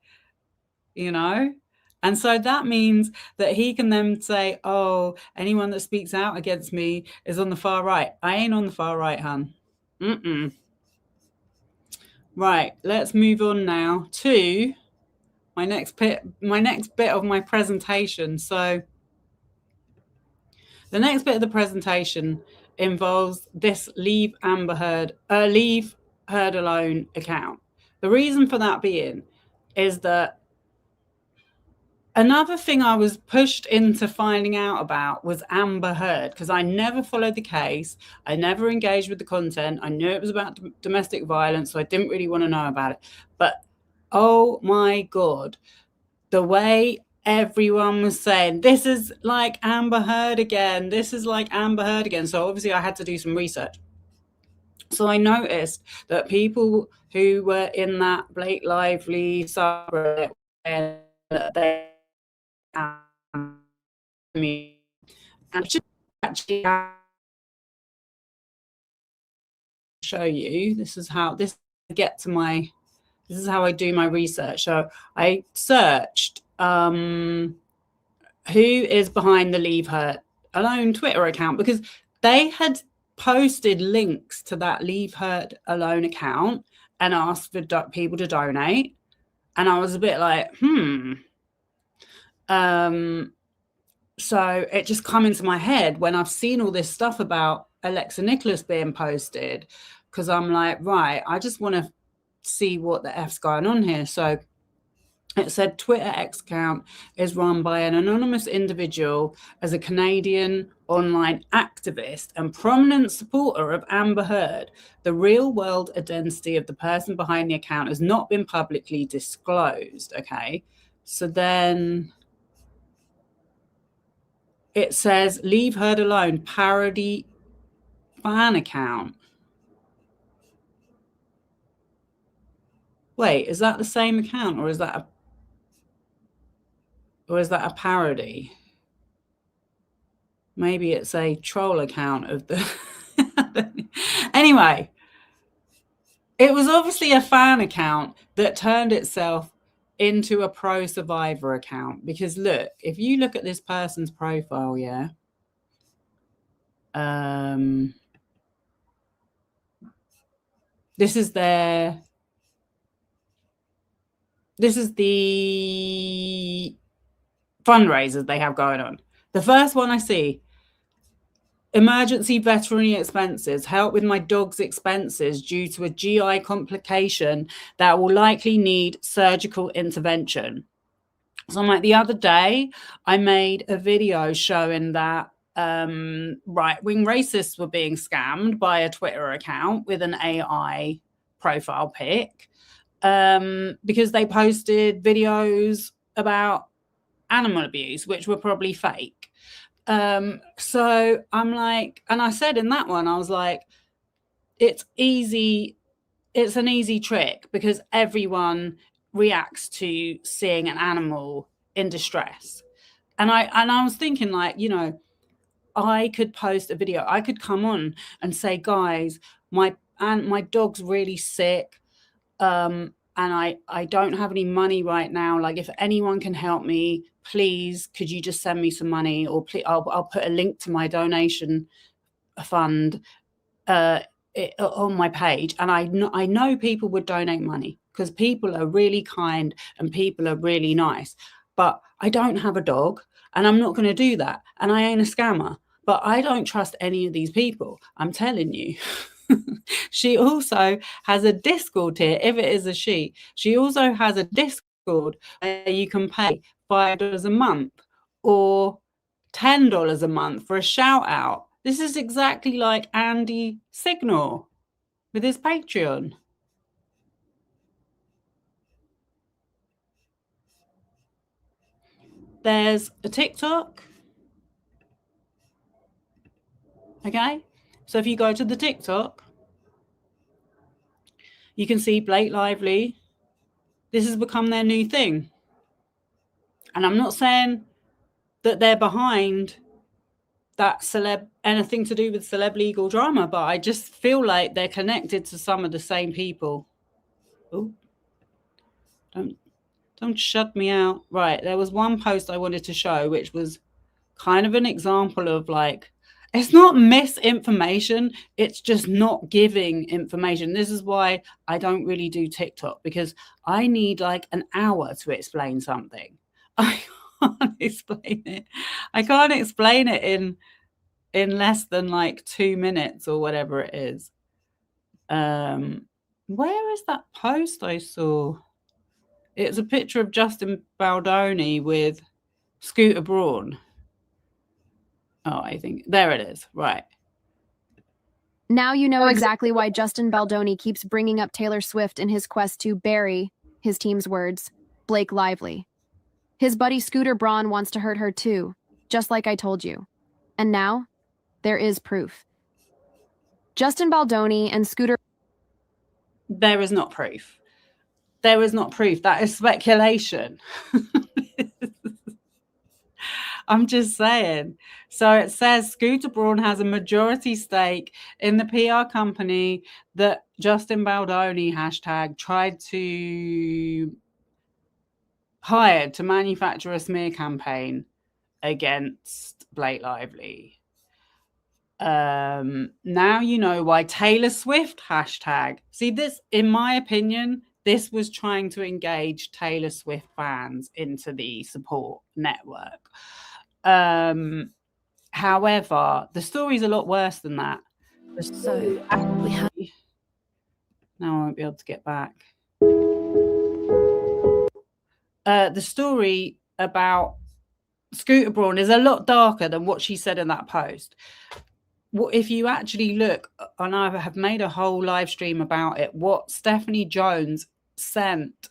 you know? And so that means that he can then say, oh, anyone that speaks out against me is on the far right. I ain't on the far right, hun. Right, let's move on now to my next bit of my presentation. So the next bit of the presentation involves this Leave Heard Alone account. The reason for that being is that another thing I was pushed into finding out about was Amber Heard, because I never followed the case. I never engaged with the content. I knew it was about domestic violence, so I didn't really want to know about it. But oh my God, the way everyone was saying, this is like Amber Heard again. This is like Amber Heard again. So obviously I had to do some research. So I noticed that people who were in that Blake Lively subreddit, they me, and actually show you. This is how I do my research. So I searched who is behind the Leave Her Alone Twitter account, because they had posted links to that Leave Her Alone account and asked for people to donate. And I was a bit like, So it just come into my head when I've seen all this stuff about Alexa Nikolas being posted, because I'm like, right, I just want to see what the F's going on here. So It said Twitter X account is run by an anonymous individual as a Canadian online activist and prominent supporter of Amber Heard. The real world identity of the person behind the account has not been publicly disclosed. Okay. So then it says leave Heard alone, parody fan account. Wait, is that the same account or is that a parody? Maybe it's a troll account of the anyway, it was obviously a fan account that turned itself into a pro survivor account, because look, if you look at this person's profile, yeah, this is the fundraisers they have going on. The first one I see: emergency veterinary expenses, help with my dog's expenses due to a GI complication that will likely need surgical intervention. So I'm like, the other day I made a video showing that right-wing racists were being scammed by a Twitter account with an AI profile pic because they posted videos about animal abuse, which were probably fake. So I'm like, and I said in that one, I was like, it's easy. It's an easy trick because everyone reacts to seeing an animal in distress. And I was thinking, like, you know, I could post a video. I could come on and say, guys, my dog's really sick. And I don't have any money right now. Like, if anyone can help me, please, could you just send me some money? Or please, I'll put a link to my donation fund on my page. And I know people would donate money because people are really kind and people are really nice. But I don't have a dog and I'm not going to do that. And I ain't a scammer. But I don't trust any of these people. I'm telling you. She also has a Discord here. If it is a she also has a Discord where you can pay $5 a month or $10 a month for a shout out. This is exactly like Andy Signal with his Patreon. There's a TikTok. Okay. So if you go to the TikTok, you can see Blake Lively. This has become their new thing. And I'm not saying that they're behind that anything to do with celeb legal drama, but I just feel like they're connected to some of the same people. Oh, don't shut me out. Right, there was one post I wanted to show, which was kind of an example of, like, it's not misinformation, it's just not giving information. This is why I don't really do TikTok, because I need like an hour to explain something. I can't explain it. I can't explain it in less than like 2 minutes or whatever it is. Where is that post I saw? It's a picture of Justin Baldoni with Scooter Braun. Oh, I think there it is. Right. Now you know exactly why Justin Baldoni keeps bringing up Taylor Swift in his quest to bury, his team's words, Blake Lively. His buddy Scooter Braun wants to hurt her too, just like I told you. And now, there is proof. Justin Baldoni and Scooter... There is not proof. There is not proof. That is speculation. I'm just saying. So it says Scooter Braun has a majority stake in the PR company that Justin Baldoni tried to hire to manufacture a smear campaign against Blake Lively. Now you know why Taylor Swift hashtag. See, this, in my opinion, this was trying to engage Taylor Swift fans into the support network. However, the story's a lot worse than that. So we have... Now I won't be able to get back. the story about Scooter Braun is a lot darker than what she said in that post. If you actually look, and I have made a whole live stream about it, what Stephanie Jones sent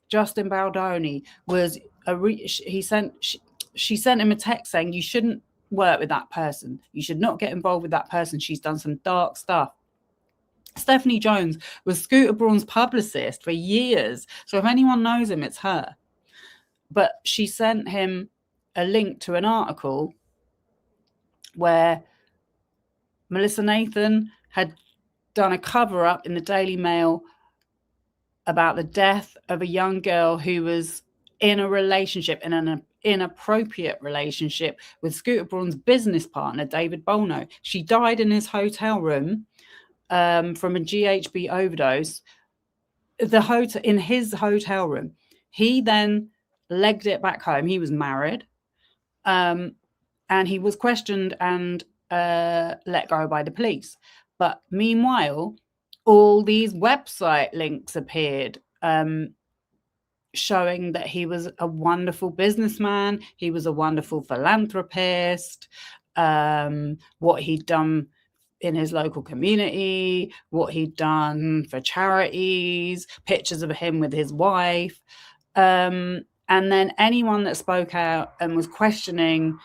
Justin Baldoni was she sent him a text saying, you shouldn't work with that person. You should not get involved with that person. She's done some dark stuff. Stephanie Jones was Scooter Braun's publicist for years. So if anyone knows him, it's her. But she sent him a link to an article where Melissa Nathan had done a cover-up in the Daily Mail about the death of a young girl who was in a relationship, in an inappropriate relationship with Scooter Braun's business partner, David Bolno. She died in his hotel room from a GHB overdose. In his hotel room. He then legged it back home. He was married. And he was questioned and let go by the police. But meanwhile, all these website links appeared showing that he was a wonderful businessman. He was a wonderful philanthropist. What he'd done in his local community, what he'd done for charities, pictures of him with his wife. And then anyone that spoke out and was questioning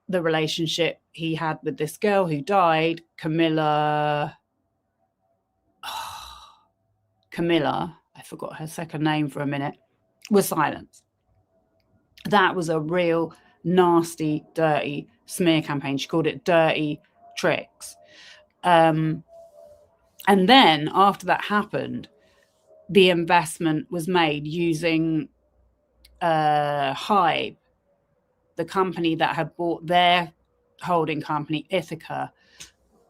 the relationship he had with this girl who died, Camilla, I forgot her second name for a minute, was silenced. That was a real nasty, dirty smear campaign. She called it dirty tricks. And then after that happened, the investment was made using Hybe, the company that had bought their holding company, Ithaca,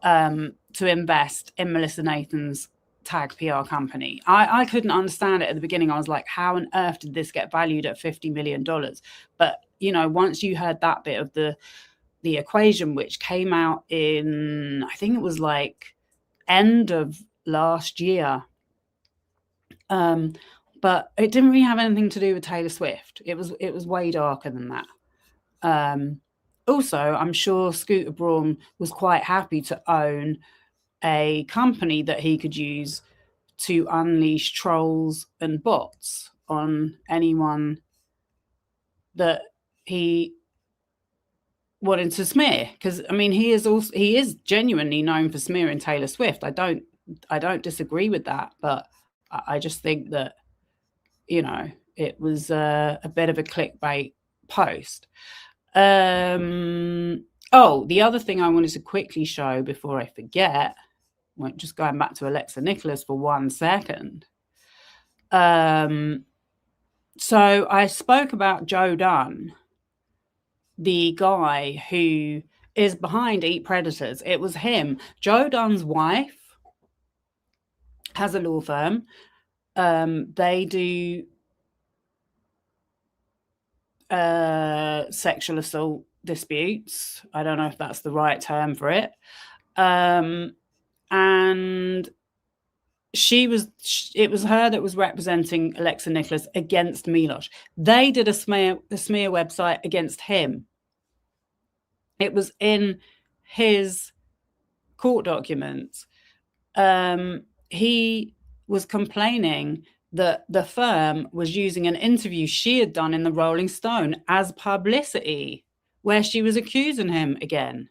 to invest in Melissa Nathan's tag PR company. I couldn't understand it at the beginning. I was like, how on earth did this get valued at $50 million? But, you know, once you heard that bit of the equation, which came out in, I think it was like end of last year, but it didn't really have anything to do with Taylor Swift. It was way darker than that. Also, I'm sure Scooter Braun was quite happy to own a company that he could use to unleash trolls and bots on anyone that he wanted to smear. Because I mean, he is genuinely known for smearing Taylor Swift. I don't disagree with that, but I just think that, you know, it was a bit of a clickbait post. Oh, the other thing I wanted to quickly show before I forget, just going back to Alexa Nikolas for 1 second. So I spoke about Joe Dunn, the guy who is behind Eat Predators. It was him. Joe Dunn's wife has a law firm. They do sexual assault disputes. I don't know if that's the right term for it. And it was her that was representing Alexa Nikolas against Milosh. They did a smear website against him. It was in his court documents. He was complaining that the firm was using an interview she had done in the Rolling Stone as publicity, where she was accusing him again.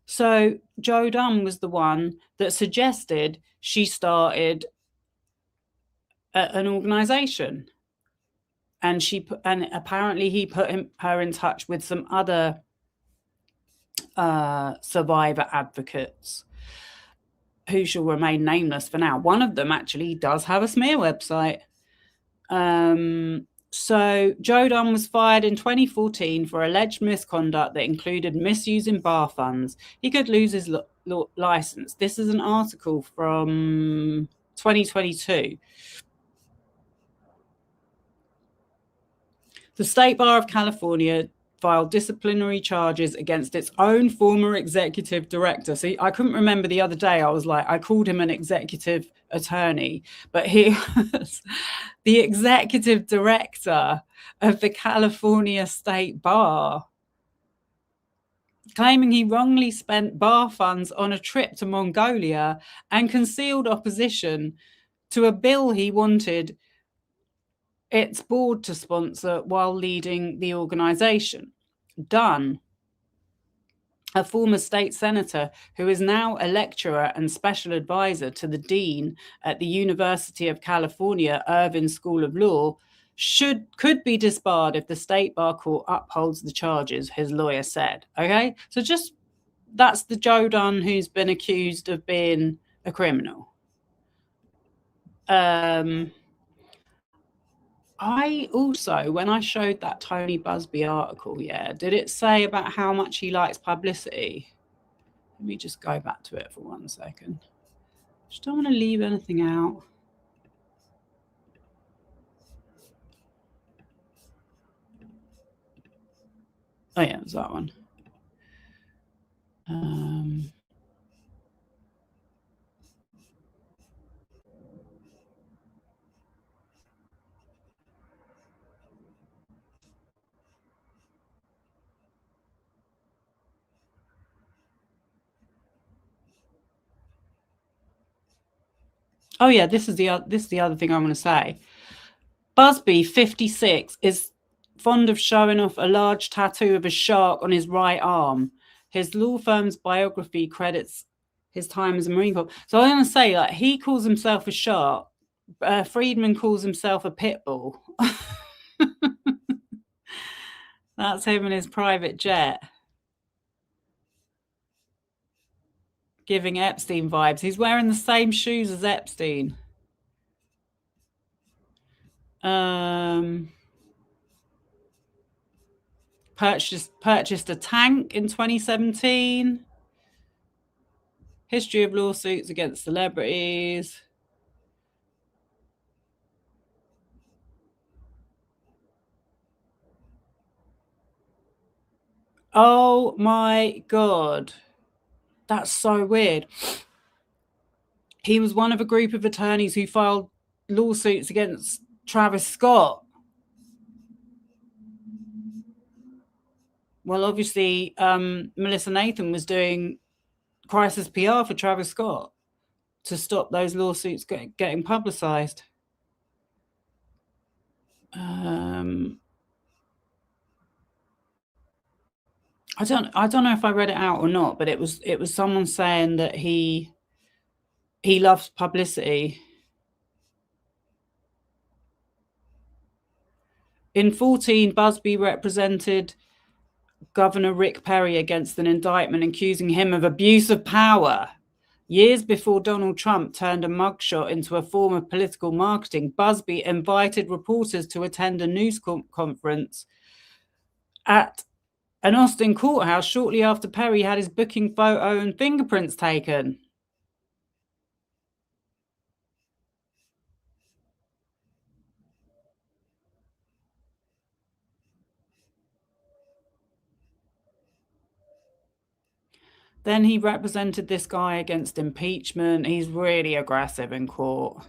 So Joe Dunn was the one that suggested she started an organization, and apparently he put her in touch with some other survivor advocates who shall remain nameless for now. One of them actually does have a smear website. So Joe Dunn was fired in 2014 for alleged misconduct that included misusing bar funds. He could lose his license. This is an article from 2022. The State Bar of California filed disciplinary charges against its own former executive director. See, I couldn't remember the other day. I was like, I called him an executive attorney, but he was the executive director of the California State Bar, claiming he wrongly spent bar funds on a trip to Mongolia and concealed opposition to a bill he wanted its board to sponsor while leading the organization. Dunn, a former state senator who is now a lecturer and special advisor to the dean at the University of California Irvine School of Law, could be disbarred if the state bar court upholds the charges, his lawyer said. Okay, so just that's the Joe Dunn who's been accused of being a criminal. I also, when I showed that Tony Busby article, did it say about how much he likes publicity? Let me just go back to it for 1 second. Just don't want to leave anything out. Oh yeah, it was that one. Oh yeah, this is the other thing I want to say. Busby, 56, is fond of showing off a large tattoo of a shark on his right arm. His law firm's biography credits his time as a Marine Corps. So I want to say, like, he calls himself a shark. Friedman calls himself a pit bull. That's him in his private jet. Giving Epstein vibes. He's wearing the same shoes as Epstein. Purchased a tank in 2017. History of lawsuits against celebrities. Oh my God. That's so weird. He was one of a group of attorneys who filed lawsuits against Travis Scott. Well, obviously, Melissa Nathan was doing crisis PR for Travis Scott to stop those lawsuits getting publicized. I don't know if I read it out or not, but it was someone saying that he loves publicity. In 2014, Busby represented Governor Rick Perry against an indictment accusing him of abuse of power. Years before Donald Trump turned a mugshot into a form of political marketing, Busby invited reporters to attend a news conference at an Austin courthouse shortly after Perry had his booking photo and fingerprints taken. Then he represented this guy against impeachment. He's really aggressive in court.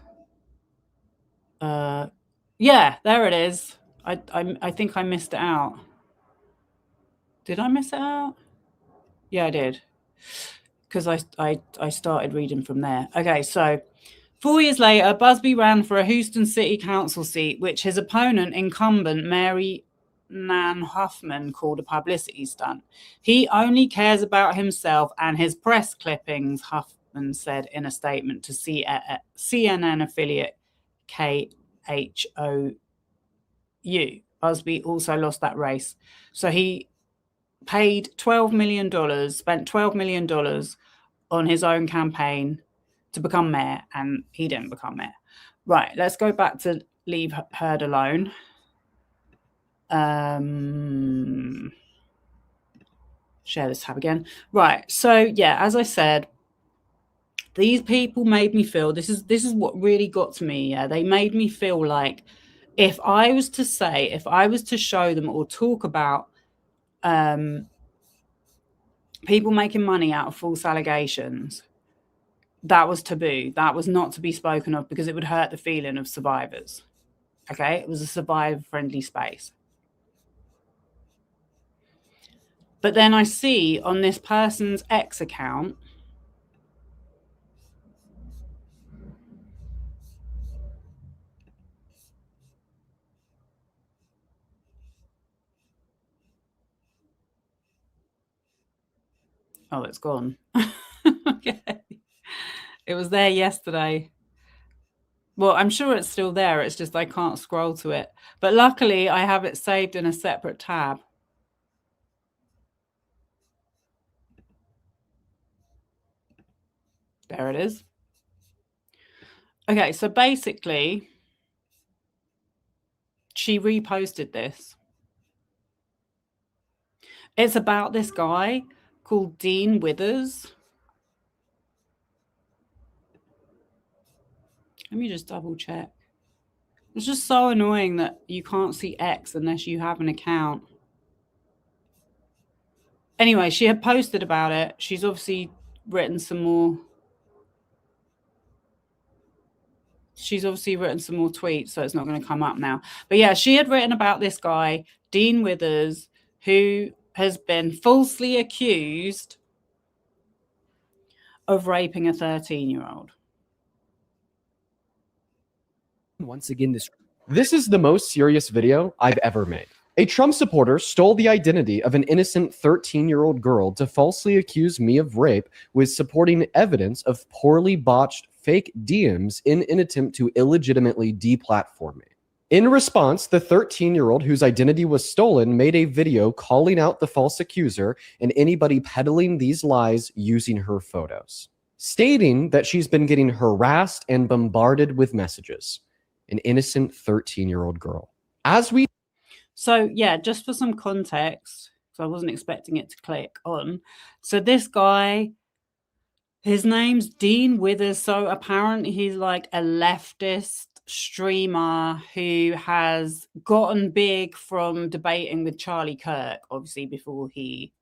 Yeah, there it is. I think I missed it out. Did I miss it out? Yeah, I did. Because I started reading from there. Okay, so 4 years later, Busby ran for a Houston City Council seat, which his opponent, incumbent Mary Nan Huffman, called a publicity stunt. He only cares about himself and his press clippings, Huffman said in a statement to CNN affiliate KHOU. Busby also lost that race. So he paid $12 million, spent $12 million on his own campaign to become mayor, and he didn't become mayor. Right, let's go back to Leave Heard Alone. Share this tab again. Right, so yeah, as I said, these people made me feel, this is what really got to me. Yeah, they made me feel like if I was to show them or talk about people making money out of false allegations, that was taboo. That was not to be spoken of because it would hurt the feeling of survivors. Okay, it was a survivor-friendly space. But then I see on this person's X account, oh, it's gone. Okay. It was there yesterday. Well, I'm sure it's still there. It's just I can't scroll to it. But luckily, I have it saved in a separate tab. There it is. Okay, so basically, she reposted this. It's about this guy called Dean Withers. Let me just double check. It's just so annoying that you can't see X unless you have an account. Anyway, she had posted about it. She's obviously written some more. She's obviously written some more tweets, so it's not going to come up now. But yeah, she had written about this guy, Dean Withers, who has been falsely accused of raping a 13-year-old. Once again, this is the most serious video I've ever made. A Trump supporter stole the identity of an innocent 13-year-old girl to falsely accuse me of rape with supporting evidence of poorly botched fake DMs in an attempt to illegitimately deplatform me. In response, the 13-year-old whose identity was stolen made a video calling out the false accuser and anybody peddling these lies using her photos, stating that she's been getting harassed and bombarded with messages. An innocent 13-year-old girl. So yeah, just for some context, because I wasn't expecting it to click on. So this guy, his name's Dean Withers. So apparently he's like a leftist streamer who has gotten big from debating with Charlie Kirk, obviously before he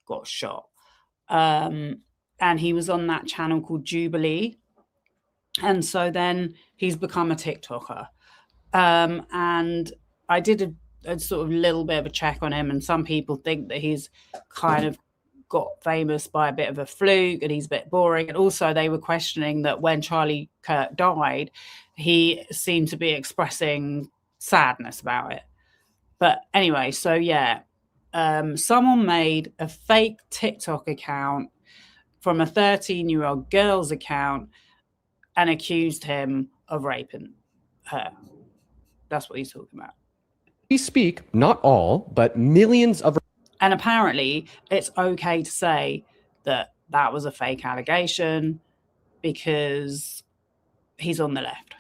got shot. And he was on that channel called Jubilee. And so then he's become a TikToker. And I did a sort of little bit of a check on him, and some people think that he's kind of got famous by a bit of a fluke and he's a bit boring. And also they were questioning that when Charlie Kirk died, he seemed to be expressing sadness about it. But anyway, so yeah, someone made a fake TikTok account from a 13-year-old girl's account and accused him of raping her. That's what he's talking about. We speak, not all, but millions of... And apparently it's okay to say that that was a fake allegation because he's on the left.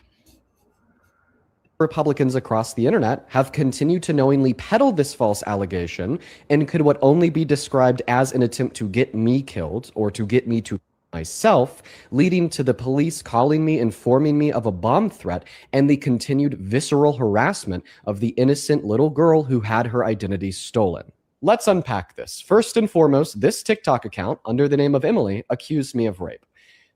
Republicans across the internet have continued to knowingly peddle this false allegation and could what only be described as an attempt to get me killed or to get me to myself, leading to the police calling me, informing me of a bomb threat, and the continued visceral harassment of the innocent little girl who had her identity stolen. Let's unpack this. First and foremost, this TikTok account, under the name of Emily, accused me of rape.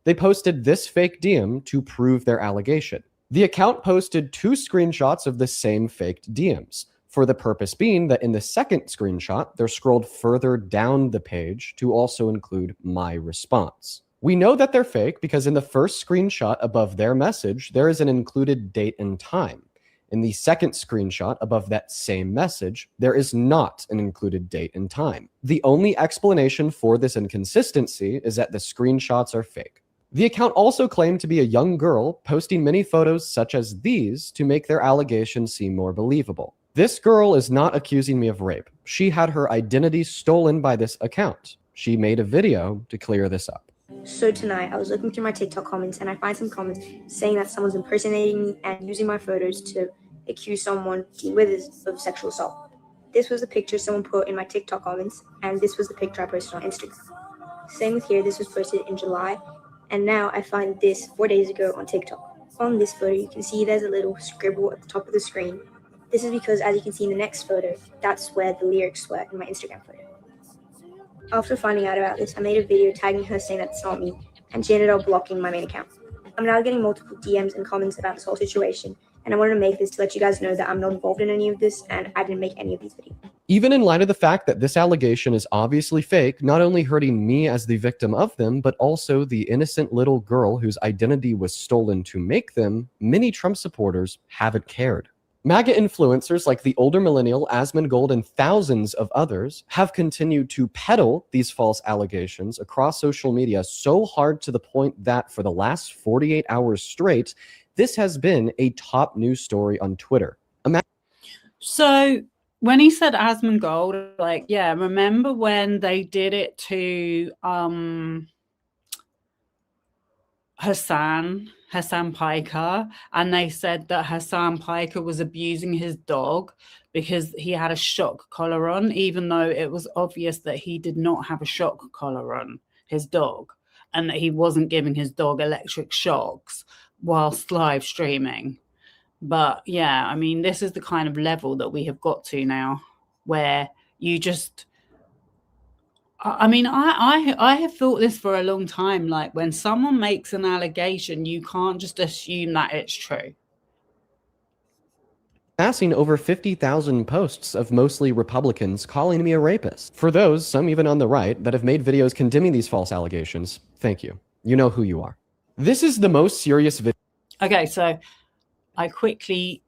They posted this fake DM to prove their allegation. The account posted 2 screenshots of the same faked DMs, for the purpose being that in the second screenshot, they're scrolled further down the page to also include my response. We know that they're fake because in the first screenshot above their message, there is an included date and time. In the second screenshot above that same message, there is not an included date and time. The only explanation for this inconsistency is that the screenshots are fake. The account also claimed to be a young girl posting many photos such as these to make their allegations seem more believable. This girl is not accusing me of rape. She had her identity stolen by this account. She made a video to clear this up. So tonight, I was looking through my TikTok comments and I find some comments saying that someone's impersonating me and using my photos to accuse someone, Dean Withers, of sexual assault. This was the picture someone put in my TikTok comments, and this was the picture I posted on Instagram. Same with here, this was posted in July, and now I find this 4 days ago on TikTok. On this photo, you can see there's a little scribble at the top of the screen. This is because, as you can see in the next photo, that's where the lyrics were in my Instagram photo. After finding out about this, I made a video tagging her saying that it's not me, and she ended up blocking my main account. I'm now getting multiple DMs and comments about this whole situation, And I wanted to make this to let you guys know that I'm not involved in any of this and I didn't make any of these videos. Even in light of the fact that this allegation is obviously fake, not only hurting me as the victim of them, but also the innocent little girl whose identity was stolen to make them, many Trump supporters haven't cared. MAGA influencers like the older millennial Asmongold and thousands of others have continued to peddle these false allegations across social media so hard to the point that for the last 48 hours straight, this has been a top news story on Twitter. So when he said Asmongold, like, yeah, remember when they did it to Hassan Piker, and they said that Hassan Piker was abusing his dog because he had a shock collar on, even though it was obvious that he did not have a shock collar on his dog, and that he wasn't giving his dog electric shocks whilst live streaming. But yeah, I mean, this is the kind of level that we have got to now, where you just, I mean, I have thought this for a long time. Like, when someone makes an allegation, you can't just assume that it's true. Amassing over 50,000 posts of mostly Republicans calling me a rapist. For those, some even on the right, that have made videos condemning these false allegations, thank you. You know who you are. This is the most serious video. Okay, so I quickly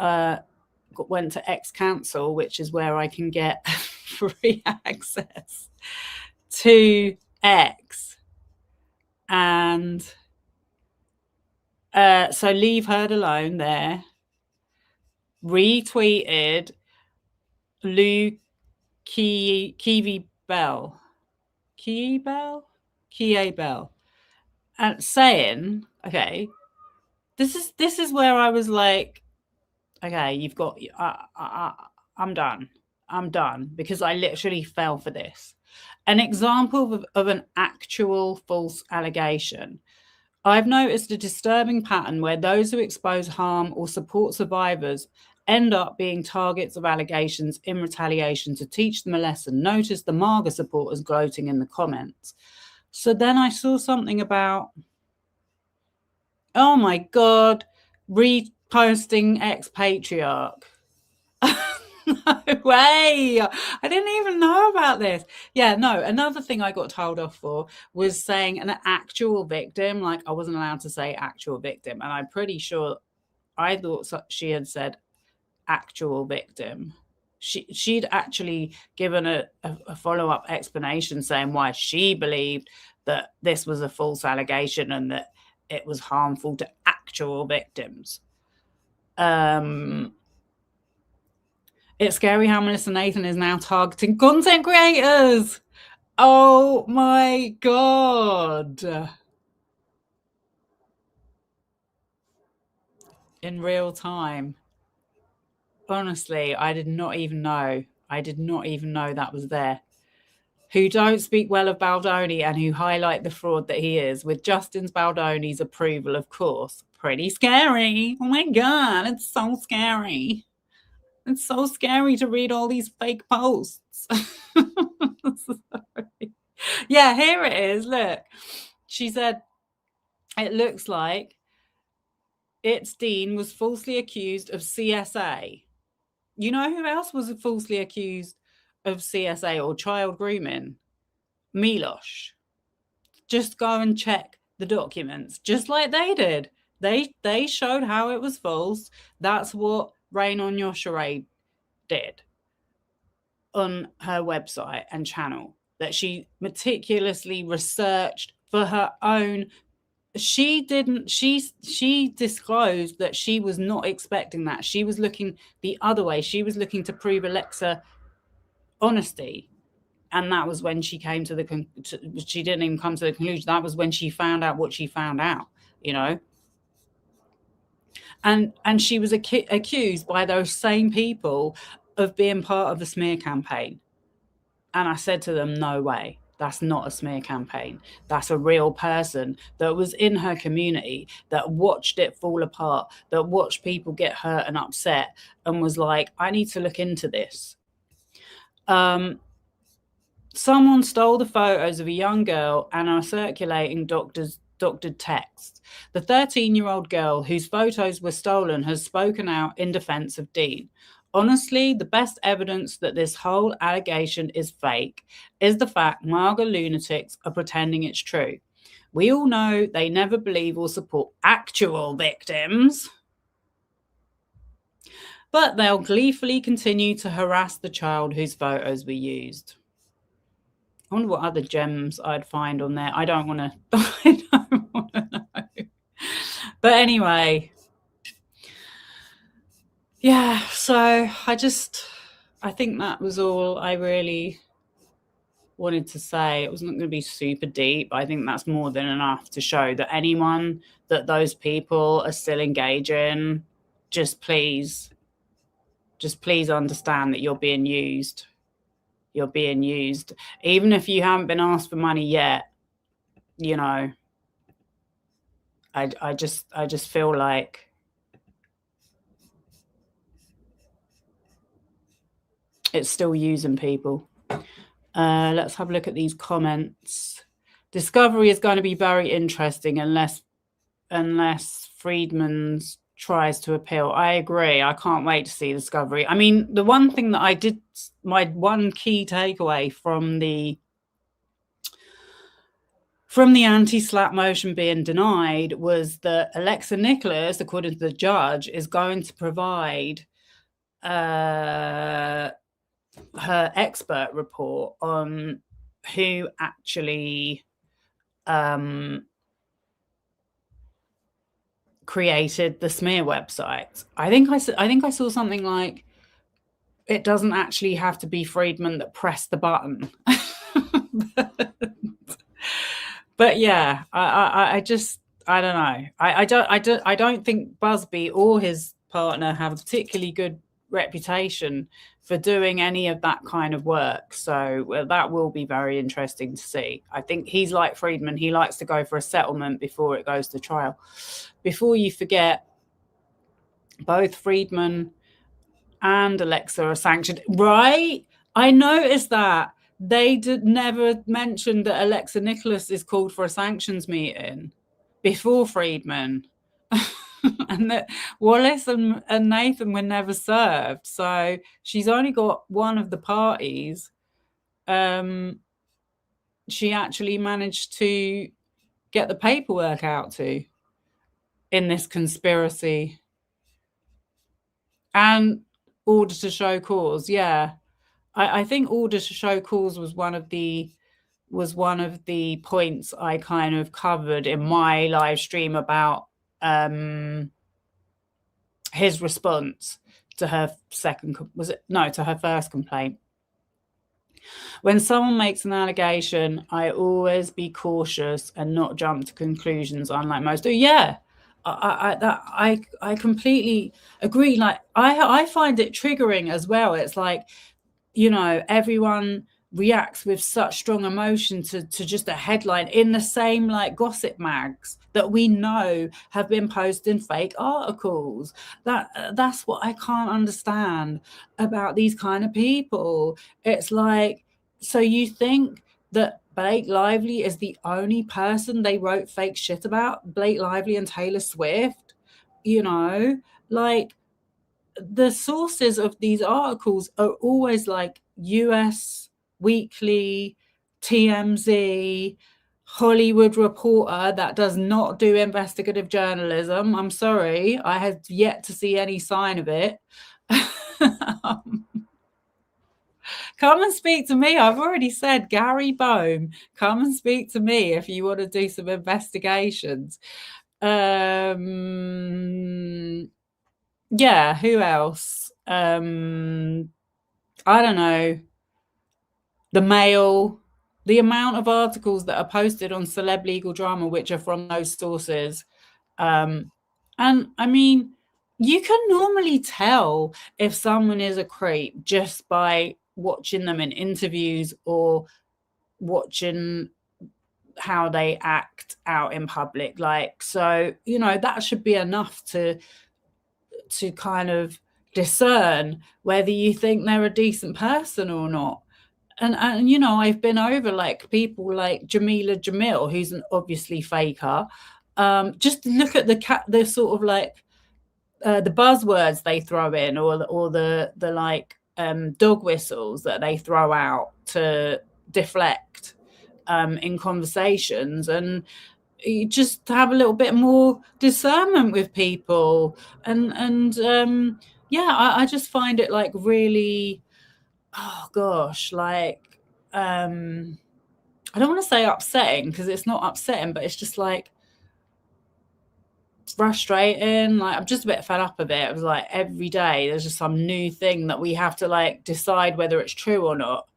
went to X Cancel, which is where I can get free access to X. And so Leave Heard Alone there retweeted Lou Kiwi Bell, and saying, okay, this is where I was like, okay, you've got, I'm done, because I literally fell for this. An example of an actual false allegation. I've noticed a disturbing pattern where those who expose harm or support survivors end up being targets of allegations in retaliation to teach them a lesson. Notice the MAGA supporters gloating in the comments. So then I saw something about, oh my God, reposting ex-Patriarch. No way. I didn't even know about this. Yeah, no, another thing I got told off for was saying an actual victim. Like, I wasn't allowed to say actual victim. And I'm pretty sure I thought she had said actual victim. She'd actually given a follow-up explanation saying why she believed that this was a false allegation and that it was harmful to actual victims. It's scary how Melissa Nathan is now targeting content creators. Oh my God. In real time. Honestly, I did not even know. That was there. Who don't speak well of Baldoni and who highlight the fraud that he is, with Justin's Baldoni's approval, of course. Pretty scary. Oh my God, it's so scary. It's so scary to read all these fake posts. Sorry. Yeah, here it is. Look, she said, it looks like its dean was falsely accused of CSA. You know who else was falsely accused of CSA or child grooming? Milosh. Just go and check the documents, just like they did. They showed how it was false. That's what Rain on Your Charade did on her website and channel, that she meticulously researched for her own. She disclosed that she was not expecting that. She was looking the other way. She was looking to prove Alexa honesty. And that was when she came to she didn't even come to the conclusion. That was when she found out what she found out, you know. And she was accused by those same people of being part of a smear campaign. And I said to them, no way. That's not a smear campaign. That's a real person that was in her community, that watched it fall apart, that watched people get hurt and upset, and was like, I need to look into this. Someone stole the photos of a young girl and are circulating doctors' doctored text. The 13-year-old girl whose photos were stolen has spoken out in defense of Dean. Honestly, the best evidence that this whole allegation is fake is the fact MAGA lunatics are pretending it's true. We all know they never believe or support actual victims, but they'll gleefully continue to harass the child whose photos were used. I wonder what other gems I'd find on there. I don't want to know. But anyway, yeah, so I think that was all I really wanted to say. It wasn't going to be super deep. I think that's more than enough to show that anyone that those people are still engaging, just please understand that you're being used. You're being used. Even if you haven't been asked for money yet, you know, I just feel like it's still using people. Let's have a look at these comments. Discovery is going to be very interesting unless Friedman's tries to appeal. I agree. I can't wait to see Discovery. I mean, the one thing that my one key takeaway from the anti-slap motion being denied was that Alexa Nikolas, according to the judge, is going to provide her expert report on who actually created the smear website. I think I saw something like it doesn't actually have to be Friedman that pressed the button. But yeah, I don't know. I don't think Busby or his partner have a particularly good reputation for doing any of that kind of work. So that will be very interesting to see. I think he's like Friedman. He likes to go for a settlement before it goes to trial. Before you forget, both Friedman and Alexa are sanctioned, right? I noticed that. They never mentioned that Alexa Nikolas is called for a sanctions meeting before Friedman. And that Wallace and Nathan were never served. So she's only got one of the parties. She actually managed to get the paperwork out to in this conspiracy. And order to show cause, yeah. I think order to show cause was one of the points I kind of covered in my live stream about his response to her first complaint. When someone makes an allegation, I always be cautious and not jump to conclusions, unlike most do. Yeah, I completely agree. Like I find it triggering as well. It's like, you know, everyone reacts with such strong emotion to just a headline in the same like gossip mags that we know have been posting fake articles. That's what I can't understand about these kind of people. It's like, so you think that Blake Lively is the only person they wrote fake shit about? Blake Lively and Taylor Swift, you know, like the sources of these articles are always like US Weekly, TMZ, Hollywood Reporter that does not do investigative journalism. I'm sorry, I have yet to see any sign of it. Come and speak to me. I've already said, Gary Bohm, come and speak to me if you want to do some investigations. Yeah, who else? I don't know. The Mail, the amount of articles that are posted on Celeb Legal Drama, which are from those sources. And I mean, you can normally tell if someone is a creep just by watching them in interviews or watching how they act out in public. Like, so, you know, that should be enough to kind of discern whether you think they're a decent person or not. and you know, I've been over like people like Jamila Jamil, who's an obviously faker. Just look at the sort of like the buzzwords they throw in, or the like dog whistles that they throw out to deflect in conversations. And you just have a little bit more discernment with people. And yeah, I just find it like really, oh gosh, like I don't want to say upsetting, because it's not upsetting, but it's just like frustrating. Like, I'm just a bit fed up of it. It was like every day there's just some new thing that we have to like decide whether it's true or not.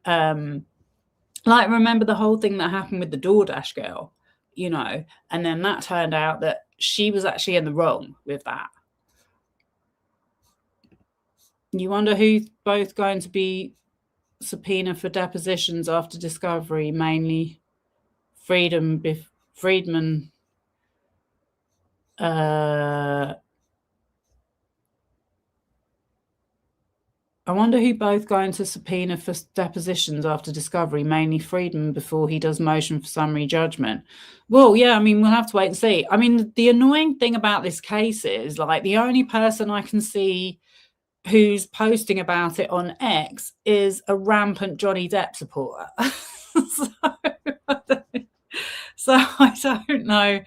Like, remember the whole thing that happened with the DoorDash girl, you know, and then that turned out that she was actually in the wrong with that. You wonder who's both going to be subpoenaed for depositions after discovery, mainly Friedman. I wonder who both going to subpoena for depositions after discovery, mainly Friedman, before he does motion for summary judgment. Well, yeah, I mean, we'll have to wait and see. I mean, the annoying thing about this case is, like, the only person I can see who's posting about it on X is a rampant Johnny Depp supporter. So I don't know.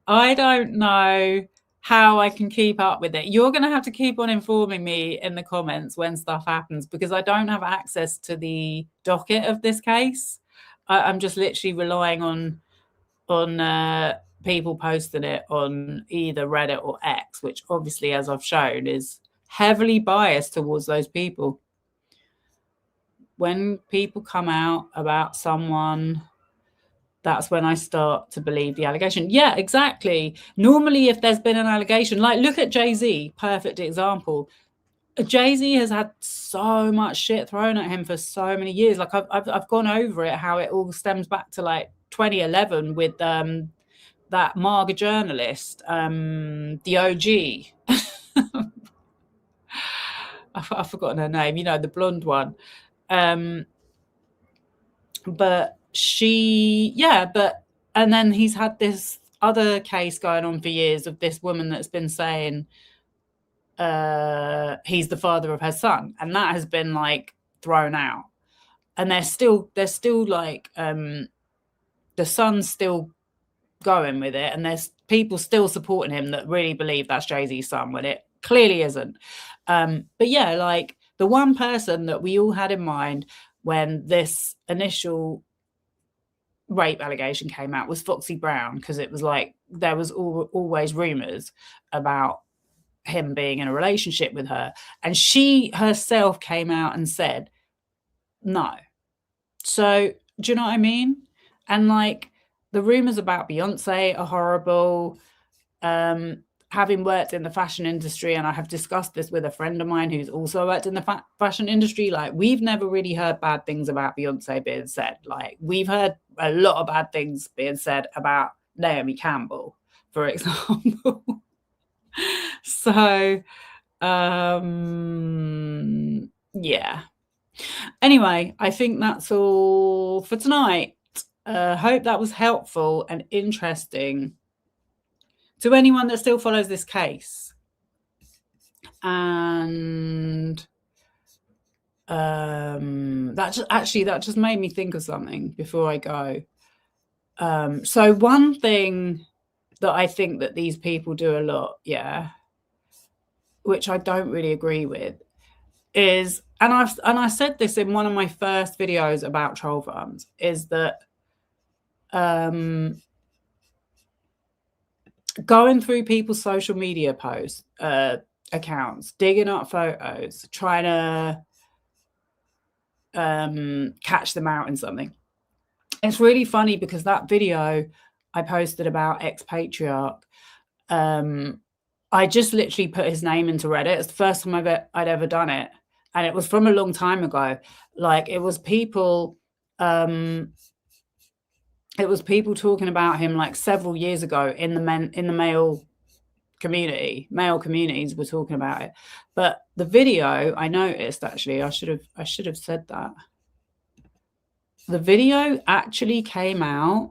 I don't know how I can keep up with it. You're going to have to keep on informing me in the comments when stuff happens, because I don't have access to the docket of this case. I'm just literally relying on people posting it on either Reddit or X, which obviously, as I've shown, is heavily biased towards those people. When people come out about someone, that's when I start to believe the allegation. Yeah, exactly. Normally, if there's been an allegation, like look at Jay-Z, perfect example. Jay-Z has had so much shit thrown at him for so many years. Like I've gone over it, how it all stems back to like 2011 with that MAGA journalist, the OG. I've forgotten her name, you know, the blonde one. But and then he's had this other case going on for years of this woman that's been saying he's the father of her son, and that has been like thrown out. And they're still like the son's still going with it, and there's people still supporting him that really believe that's Jay-Z's son when it clearly isn't. But yeah, like the one person that we all had in mind when this initial rape allegation came out was Foxy Brown, because it was like there was always rumors about him being in a relationship with her, and she herself came out and said no. So do you know what I mean? And like the rumors about Beyonce are horrible. Having worked in the fashion industry, and I have discussed this with a friend of mine who's also worked in the fashion industry, like we've never really heard bad things about Beyonce being said. Like we've heard a lot of bad things being said about Naomi Campbell, for example. So yeah. Anyway, I think that's all for tonight. Hope that was helpful and interesting to anyone that still follows this case. And that just made me think of something before I go. So one thing that I think that these people do a lot, which I don't really agree with, is, and I said this in one of my first videos about troll farms, is that going through people's social media posts, accounts, digging up photos, trying to catch them out in something. It's really funny because that video I posted about ex-Patriarch, I just literally put his name into Reddit. It's the first time I'd ever done it, and it was from a long time ago. Like it was people talking about him like several years ago in the male communities were talking about it. But the video, I noticed, actually I should have said that. The video actually came out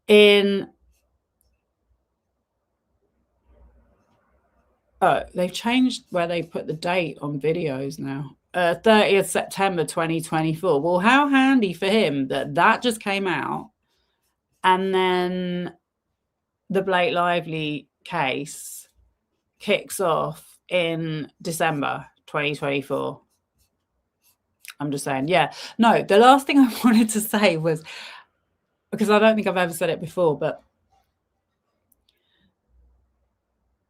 in... Oh, they've changed where they put the date on videos now. 30th September 2024. Well, how handy for him that that just came out, and then the Blake Lively case kicks off in December 2024. I'm just saying, yeah. No, the last thing I wanted to say was, because I don't think I've ever said it before, but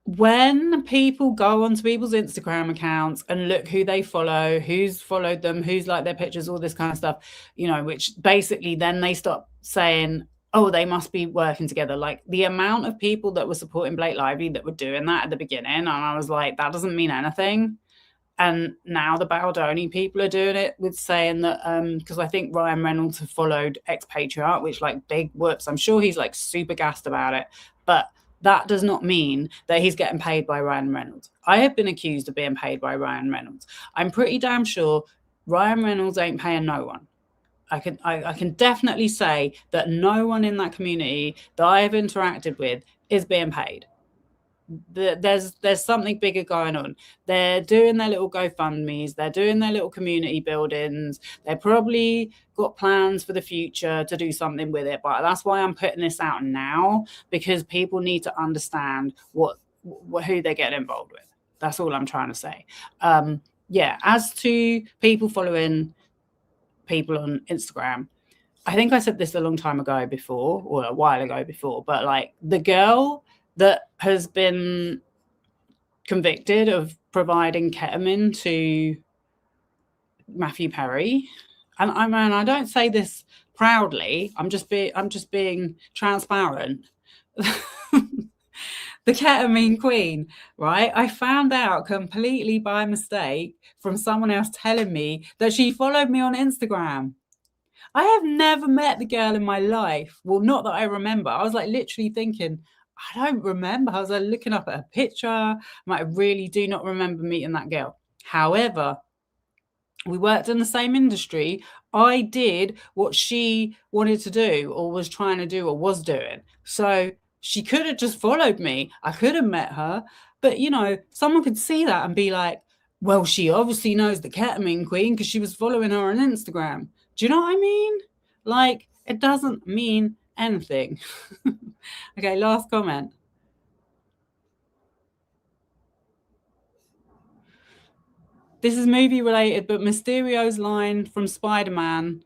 when people go onto people's Instagram accounts and look who they follow, who's followed them, who's liked their pictures, all this kind of stuff, you know, which basically then they stop saying, oh, they must be working together. Like the amount of people that were supporting Blake Lively that were doing that at the beginning, and I was like, that doesn't mean anything. And now the Baldoni people are doing it with saying that, because I think Ryan Reynolds have followed ex-Patriarch, which like big whoops. I'm sure he's like super gassed about it, but that does not mean that he's getting paid by Ryan Reynolds. I have been accused of being paid by Ryan Reynolds. I'm pretty damn sure Ryan Reynolds ain't paying no one. I can definitely say that no one in that community that I have interacted with is being paid. There's something bigger going on. They're doing their little GoFundMes, they're doing their little community buildings, they're probably got plans for the future to do something with it, but that's why I'm putting this out now, because people need to understand who they're getting involved with. That's all I'm trying to say. Yeah, as to people following people on Instagram, I think I said this a long time ago before, or a while ago before, but like the girl that has been convicted of providing ketamine to Matthew Perry, and I don't say this proudly, I'm just being transparent. The ketamine queen, right? I found out completely by mistake from someone else telling me that she followed me on Instagram. I have never met the girl in my life. Well, not that I remember. I was like literally thinking, I don't remember. I was like looking up at her picture. I really do not remember meeting that girl. However, we worked in the same industry. I did what she wanted to do or was trying to do or was doing. So she could have just followed me. I could have met her. But, you know, someone could see that and be like, well, she obviously knows the ketamine queen because she was following her on Instagram. Do you know what I mean? Like, it doesn't mean anything. Okay, last comment. This is movie related, but Mysterio's line from Spider-Man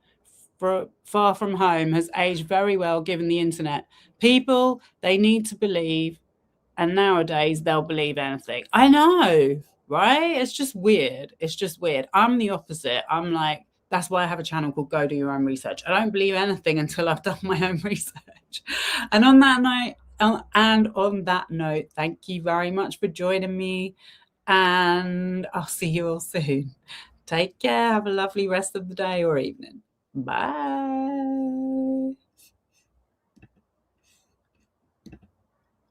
Far From Home has aged very well given the internet. People, they need to believe, and nowadays they'll believe anything. I know, right? It's just weird. It's just weird. I'm the opposite. I'm like, that's why I have a channel called Go Do Your Own Research. I don't believe anything until I've done my own research. And on that note, thank you very much for joining me, and I'll see you all soon. Take care. Have a lovely rest of the day or evening. Bye.